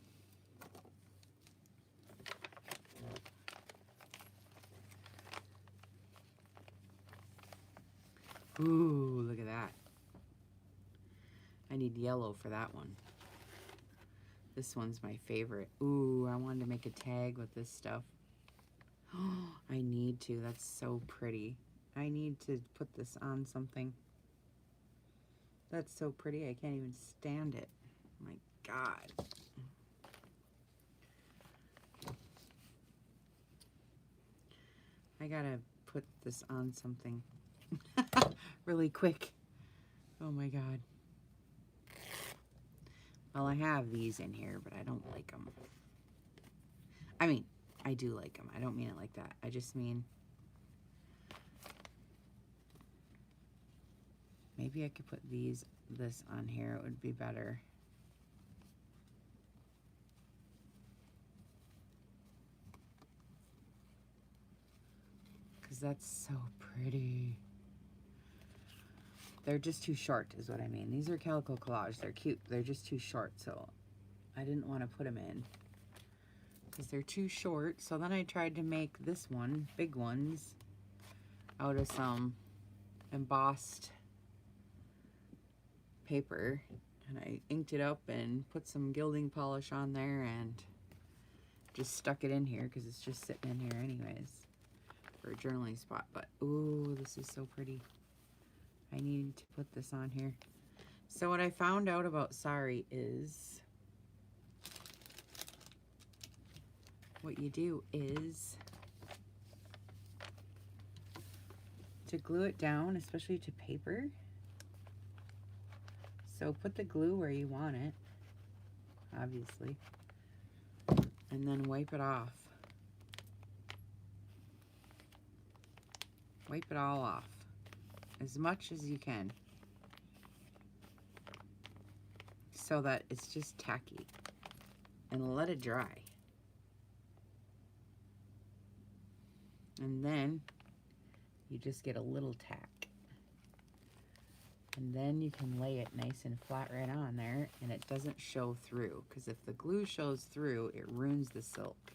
Speaker 1: Ooh, look at that. I need yellow for that one. This one's my favorite. Ooh, I wanted to make a tag with this stuff. Oh, I need to. That's so pretty. I need to put this on something. That's so pretty. I can't even stand it. My God. I gotta put this on something really quick. Oh my God. Well, I have these in here, but I don't like them. I mean, I do like them. I don't mean it like that. I just mean maybe I could put this on here. It would be better. Because that's so pretty. They're just too short is what I mean. These are calico collage. They're cute. They're just too short, so I didn't want to put them in because they're too short. So then I tried to make this one, big ones, out of some embossed paper. And I inked it up and put some gilding polish on there and just stuck it in here because it's just sitting in here anyways for a journaling spot. But ooh, this is so pretty. I need to put this on here. So what I found out about sari is what you do is to glue it down, especially to paper. So put the glue where you want it, obviously, and then wipe it off. Wipe it all off. As much as you can so that it's just tacky, and let it dry. And then you just get a little tack, and then you can lay it nice and flat right on there and it doesn't show through, because if the glue shows through it ruins the silk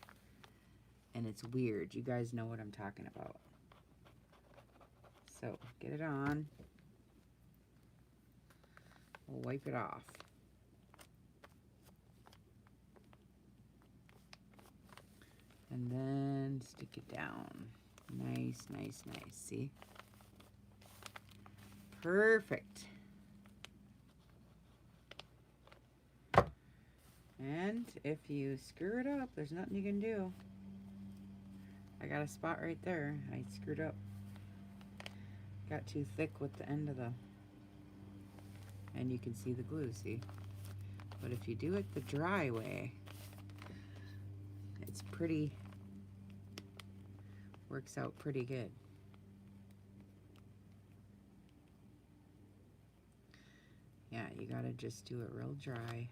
Speaker 1: and it's weird. You guys know what I'm talking about. So get it on. We'll wipe it off. And then stick it down. Nice, nice, nice. See? Perfect. And if you screw it up, there's nothing you can do. I got a spot right there. I screwed up. Got too thick with the end of the... And you can see the glue, see? But if you do it the dry way, it's pretty, works out pretty good. Yeah, you gotta just do it real dry.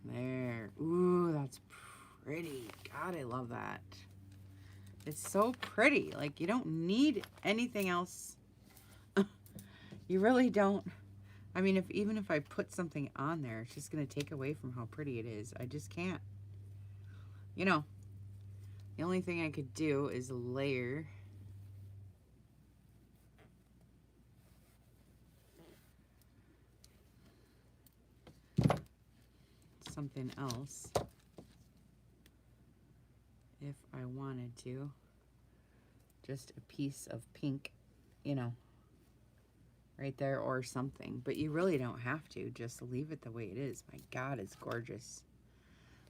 Speaker 1: There. Ooh, that's pretty. God, I love that. It's so pretty. Like, you don't need anything else. You really don't. I mean, even if I put something on there, it's just going to take away from how pretty it is. I just can't. You know, the only thing I could do is layer something else if I wanted to. Just a piece of pink, you know, right there or something. But you really don't have to. Just leave it the way it is. My God, it's gorgeous.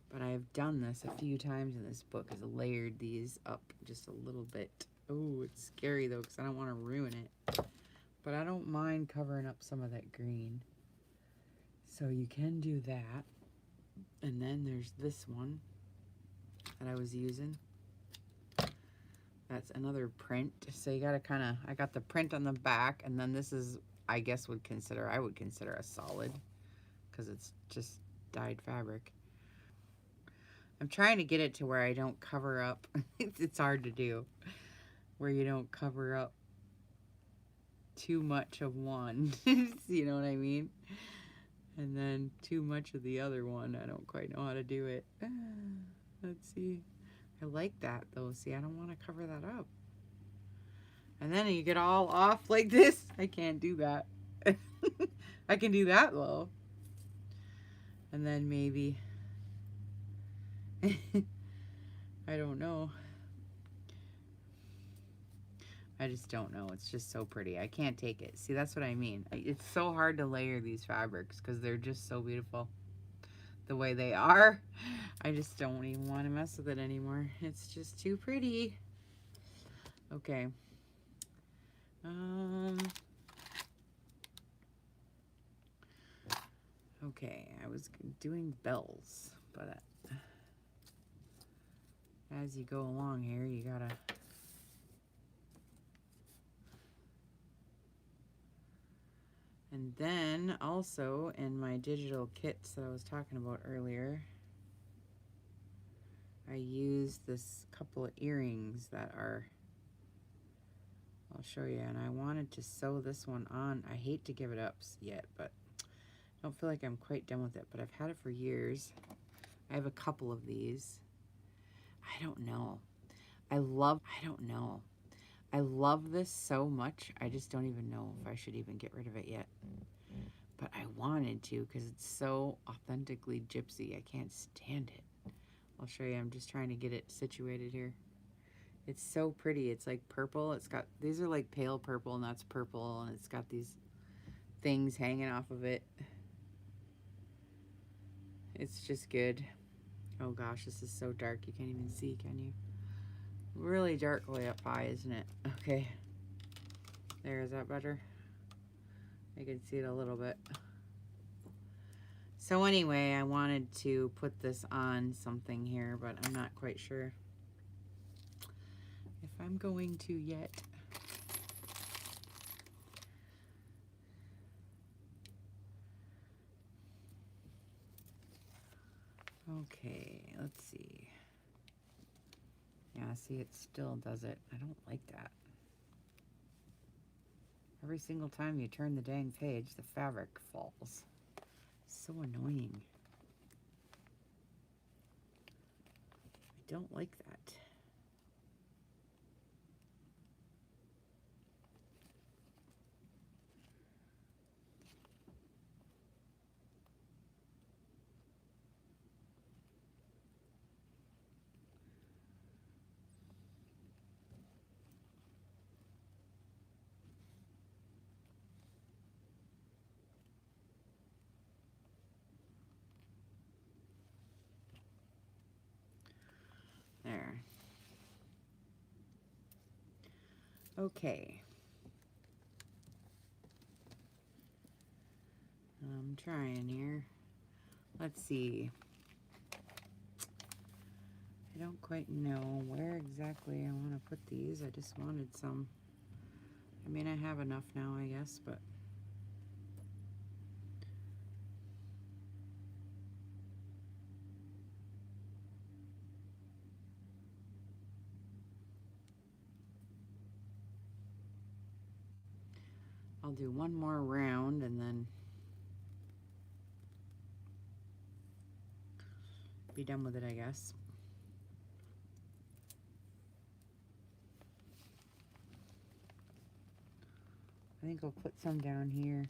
Speaker 1: But I've done this a few times in this book, is layered these up just a little bit. Oh, it's scary though, because I don't want to ruin it. But I don't mind covering up some of that green. So you can do that. And then there's this one that I was using. That's another print. So you gotta kind of, I got the print on the back, and then this is, I guess I would consider a solid, because it's just dyed fabric. I'm trying to get it to where I don't cover up. It's hard to do, where you don't cover up too much of one. You know what I mean? And then too much of the other one. I don't quite know how to do it. Let's see. I like that though. See, I don't want to cover that up. And then you get all off like this. I can't do that. I can do that though. And then maybe, I don't know. I just don't know. It's just so pretty. I can't take it. See, that's what I mean. It's so hard to layer these fabrics because they're just so beautiful the way they are. I just don't even want to mess with it anymore. It's just too pretty. Okay. Okay, I was doing bells, but as you go along here, you gotta and then also in my digital kits that I was talking about earlier, I used this couple of earrings that are, I'll show you, and I wanted to sew this one on. I hate to give it up yet, but I don't feel like I'm quite done with it, but I've had it for years. I have a couple of these. I don't know. I don't know. I love this so much. I just don't even know if I should even get rid of it yet. But I wanted to because it's so authentically gypsy. I can't stand it. I'll show you. I'm just trying to get it situated here. It's so pretty. It's like purple. It's got, these are like pale purple, and that's purple, and it's got these things hanging off of it. It's just good. Oh gosh, this is so dark. You can't even see, can you? Really dark way up high, isn't it? Okay. There, is that better? I can see it a little bit. So anyway, I wanted to put this on something here, but I'm not quite sure if I'm going to yet. Okay, let's see. Yeah, see, it still does it. I don't like that. Every single time you turn the dang page, the fabric falls. So annoying. I don't like that. There. Okay. I'm trying here. Let's see. I don't quite know where exactly I want to put these. I just wanted some. I mean, I have enough now, I guess, but I'll do one more round and then be done with it, I guess. I think I'll put some down here.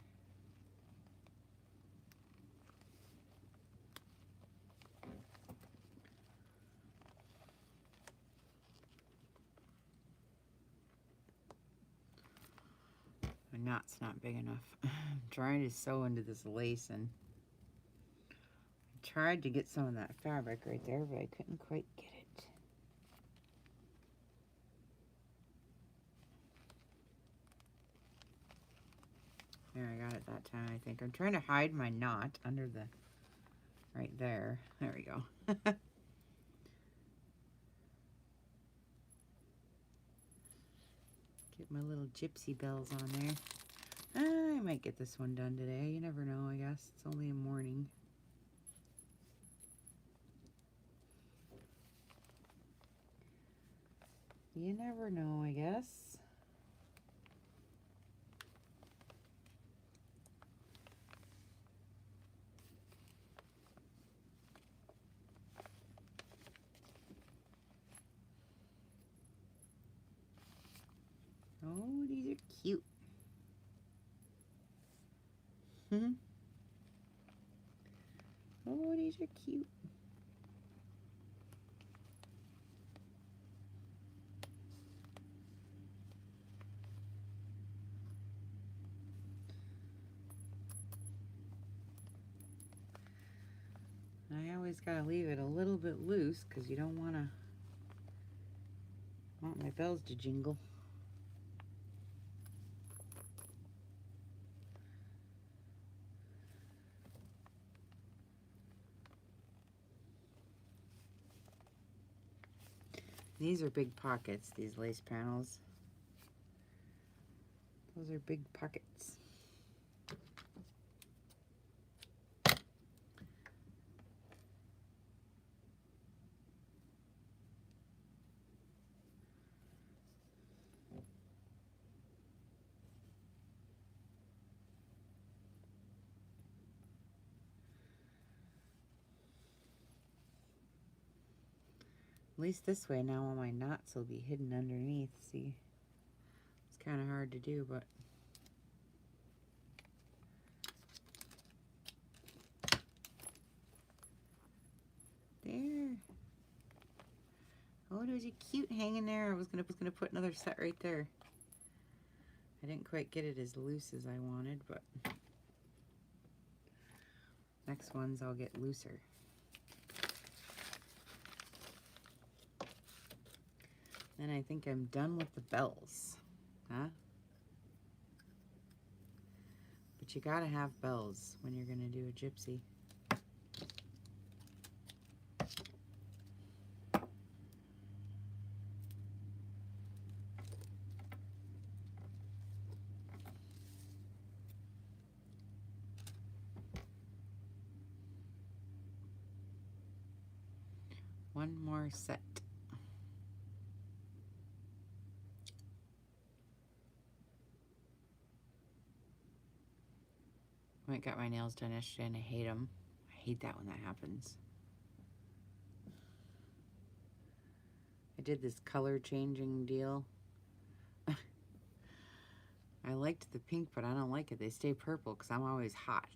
Speaker 1: My knot's not big enough. I'm trying to sew into this lace, and I tried to get some of that fabric right there, but I couldn't quite get it. There, I got it that time, I think. I'm trying to hide my knot under the, right there. There we go. Get my little gypsy bells on there. I might get this one done today. You never know, I guess. It's only a morning. You never know, I guess. Oh, these are cute. Oh, these are cute. I always gotta leave it a little bit loose because you don't want my bells to jingle. These are big pockets, these lace panels. Those are big pockets. At least this way now all my knots will be hidden underneath. See, it's kind of hard to do, but there. Oh, there's a cute hanging there. I was gonna put another set right there. I didn't quite get it as loose as I wanted, but next ones I'll get looser. Then I think I'm done with the bells, huh? But you gotta have bells when you're gonna do a gypsy. One more set. I got my nails done yesterday and I hate them. I hate that when that happens. I did this color changing deal. I liked the pink, but I don't like it. They stay purple because I'm always hot.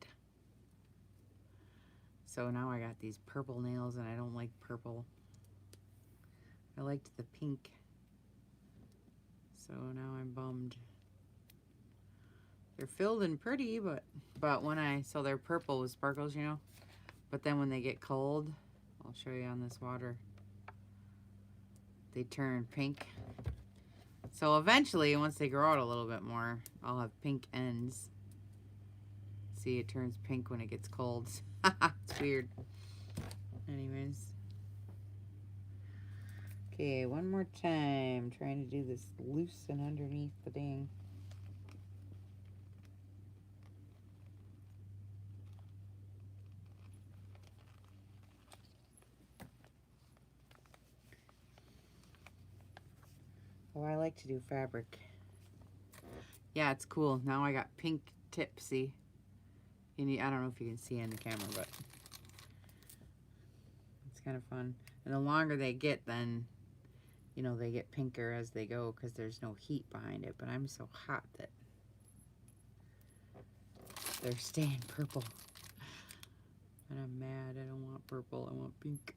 Speaker 1: So now I got these purple nails and I don't like purple. I liked the pink. So now I'm bummed. They're filled and pretty, but so they're purple with sparkles, you know. But then when they get cold, I'll show you on this water, they turn pink. So eventually, once they grow out a little bit more, I'll have pink ends. See, it turns pink when it gets cold. It's weird. Anyways. Okay, one more time. Trying to do this loose and underneath the dang. Oh, I like to do fabric. Yeah, it's cool. Now I got pink tips, see? I don't know if you can see on the camera, but it's kind of fun. And the longer they get, then, you know, they get pinker as they go because there's no heat behind it. But I'm so hot that they're staying purple. And I'm mad. I don't want purple. I want pink.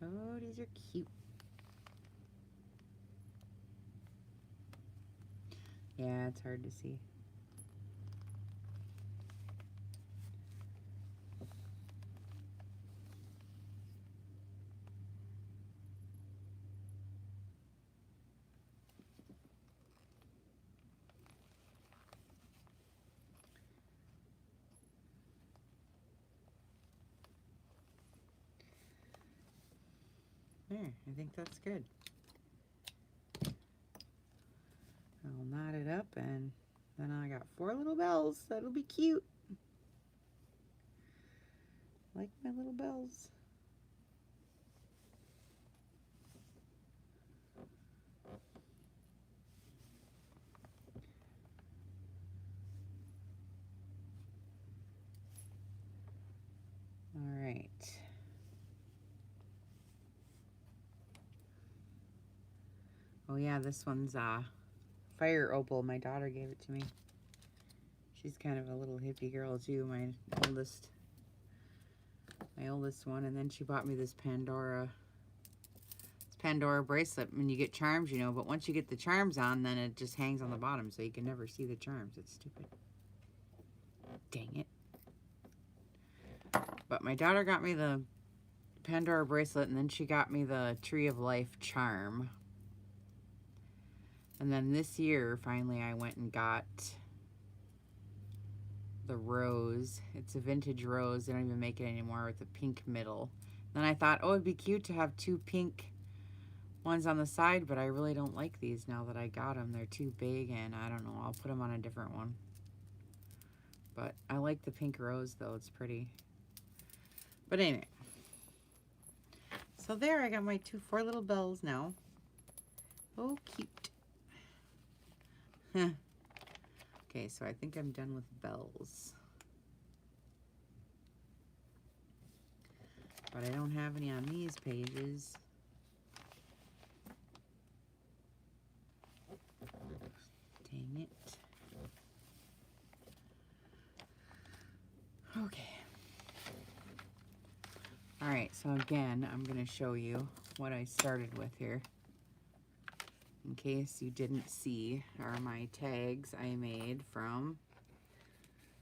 Speaker 1: Oh, these are cute. Yeah, it's hard to see. There, I think that's good. I'll knot it up, and then I got 4 little bells. That'll be cute. Like my little bells. All right. Oh yeah, this one's fire opal. My daughter gave it to me. She's kind of a little hippie girl too, my oldest one. And then she bought me this Pandora bracelet. When you get charms, you know, but once you get the charms on, then it just hangs on the bottom, so you can never see the charms. It's stupid. Dang it. But my daughter got me the Pandora bracelet, and then she got me the Tree of Life charm. And then this year, finally, I went and got the rose. It's a vintage rose. They don't even make it anymore with a pink middle. Then I thought, oh, it'd be cute to have 2 pink ones on the side, but I really don't like these now that I got them. They're too big, and I don't know. I'll put them on a different one. But I like the pink rose, though. It's pretty. But anyway. So there, I got my 4 little bells now. Oh, cute. Okay, so I think I'm done with bells. But I don't have any on these pages. Dang it. Okay. Alright, so again, I'm going to show you what I started with here. In case you didn't see, are my tags I made from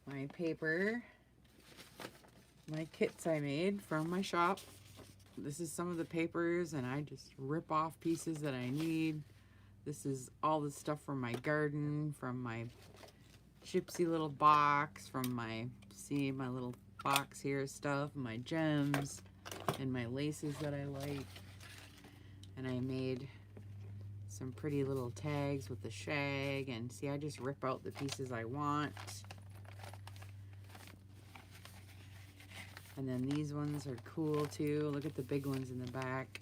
Speaker 1: my paper, my kits I made from my shop. This is some of the papers, and I just rip off pieces that I need. This is all the stuff from my garden, from my gypsy little box, from my, see my little box here stuff, my gems, and my laces that I like. And I made some pretty little tags with the shag, and see, I just rip out the pieces I want. And then these ones are cool too. Look at the big ones in the back.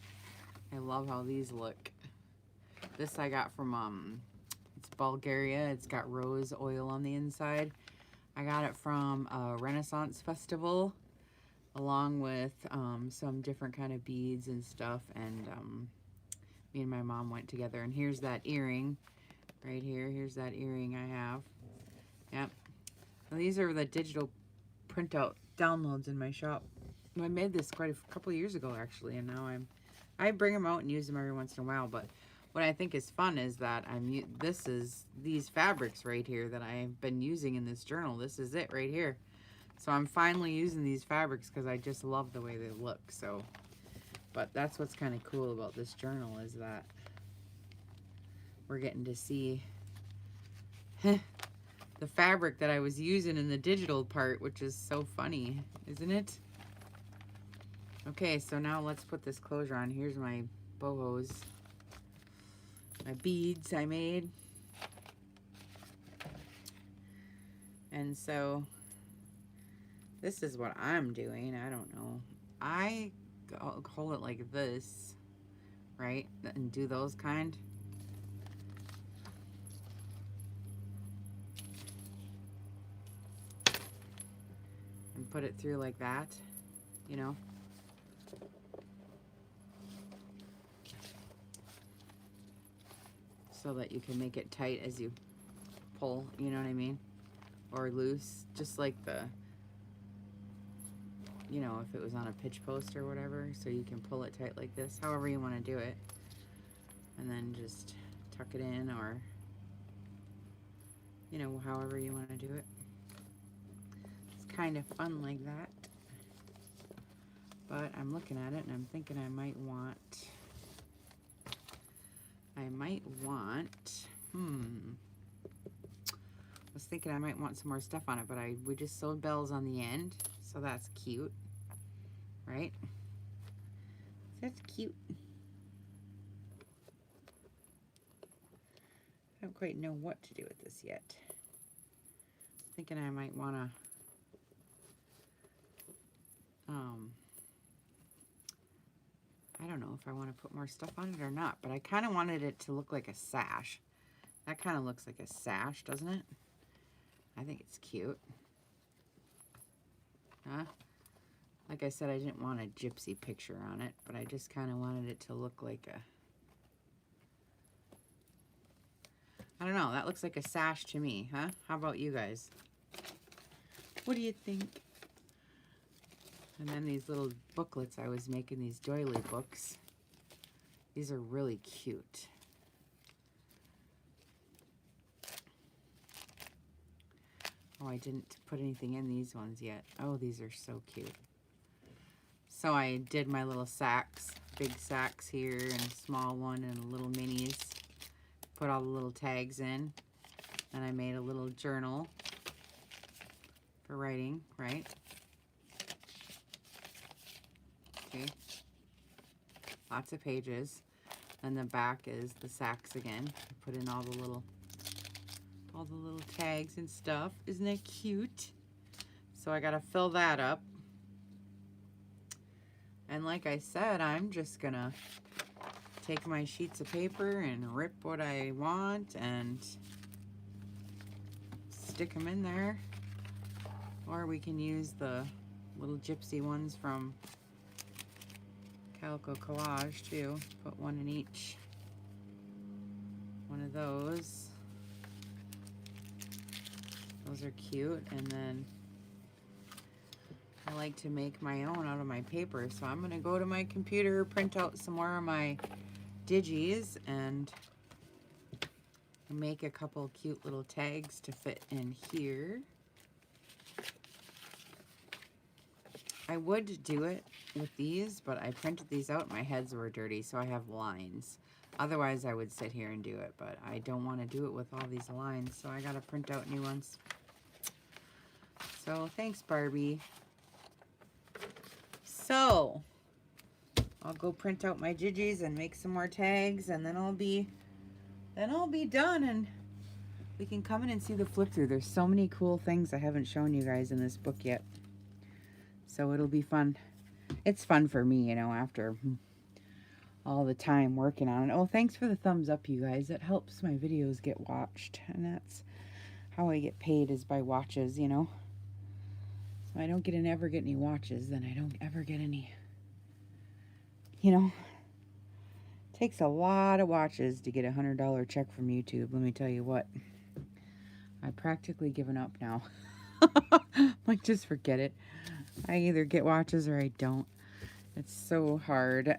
Speaker 1: I love how these look. This I got from it's Bulgaria. It's got rose oil on the inside. I got it from a Renaissance festival, along with some different kind of beads and stuff. And me and my mom went together. And here's that earring right here. Here's that earring I have. Yep. And these are the digital printout downloads in my shop. I made this quite a couple of years ago, actually, and now I bring them out and use them every once in a while. But what I think is fun is that these fabrics right here that I've been using in this journal. This is it right here. So I'm finally using these fabrics because I just love the way they look. So, but that's what's kind of cool about this journal, is that we're getting to see the fabric that I was using in the digital part, which is so funny, isn't it? Okay, so now let's put this closure on. Here's my bohos, my beads I made. And so this is what I'm doing. I don't know. I hold it like this, right? And do those kind. And put it through like that, you know. So that you can make it tight as you pull, you know what I mean? Or loose, just like the, you know, if it was on a pitch post or whatever, so you can pull it tight like this, however you want to do it. And then just tuck it in, or, you know, however you want to do it. It's kind of fun like that. But I'm looking at it and I'm thinking I might want, I was thinking I might want some more stuff on it, but we just sewed bells on the end, so that's cute, right? That's cute. I don't quite know what to do with this yet. Thinking I might want to I don't know if I want to put more stuff on it or not, but I kind of wanted it to look like a sash. That kind of looks like a sash, doesn't it? I think it's cute. Huh? Like I said, I didn't want a gypsy picture on it, but I just kind of wanted it to look like a, I don't know, that looks like a sash to me, huh? How about you guys? What do you think? And then these little booklets I was making, these doily books. These are really cute. Oh, I didn't put anything in these ones yet. Oh, these are so cute. So I did my little sacks, big sacks here, and a small one, and little minis. Put all the little tags in. And I made a little journal for writing, right? Okay. Lots of pages. And the back is the sacks again. I put in all the little tags and stuff. Isn't that cute? So I gotta fill that up. And like I said, I'm just gonna take my sheets of paper and rip what I want and stick them in there. Or we can use the little gypsy ones from Calico Collage too. Put one in each one of those. Those are cute. And then I like to make my own out of my paper, so I'm gonna go to my computer, print out some more of my digis, and make a couple cute little tags to fit in here. I would do it with these, but I printed these out. My heads were dirty, so I have lines. Otherwise, I would sit here and do it, but I don't want to do it with all these lines, so I got to print out new ones. So, thanks, Barbie. So, I'll go print out my digis and make some more tags, and then I'll be done, and we can come in and see the flip through. There's so many cool things I haven't shown you guys in this book yet. So it'll be fun. It's fun for me, you know, after all the time working on it. Oh, thanks for the thumbs up, you guys. It helps my videos get watched. And that's how I get paid, is by watches, you know. So I don't ever get any watches, then I don't ever get any, you know. It takes a lot of watches to get a $100 check from YouTube. Let me tell you what. I've practically given up now. Like, just forget it. I either get watches or I don't. It's so hard.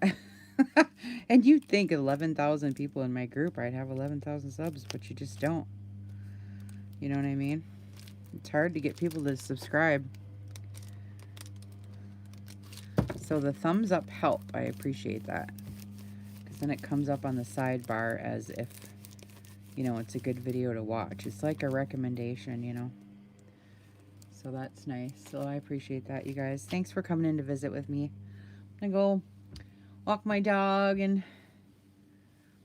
Speaker 1: And you'd think 11,000 people in my group, I'd have 11,000 subs, but you just don't. You know what I mean? It's hard to get people to subscribe. So the thumbs up help. I appreciate that. Because then it comes up on the sidebar as if, you know, it's a good video to watch. It's like a recommendation, you know. So that's nice. So I appreciate that, you guys. Thanks for coming in to visit with me. I go walk my dog and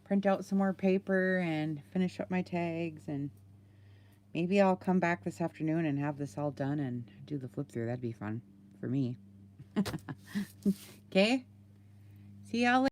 Speaker 1: print out some more paper and finish up my tags, and maybe I'll come back this afternoon and have this all done and do the flip through. That'd be fun for me. Okay? See y'all later.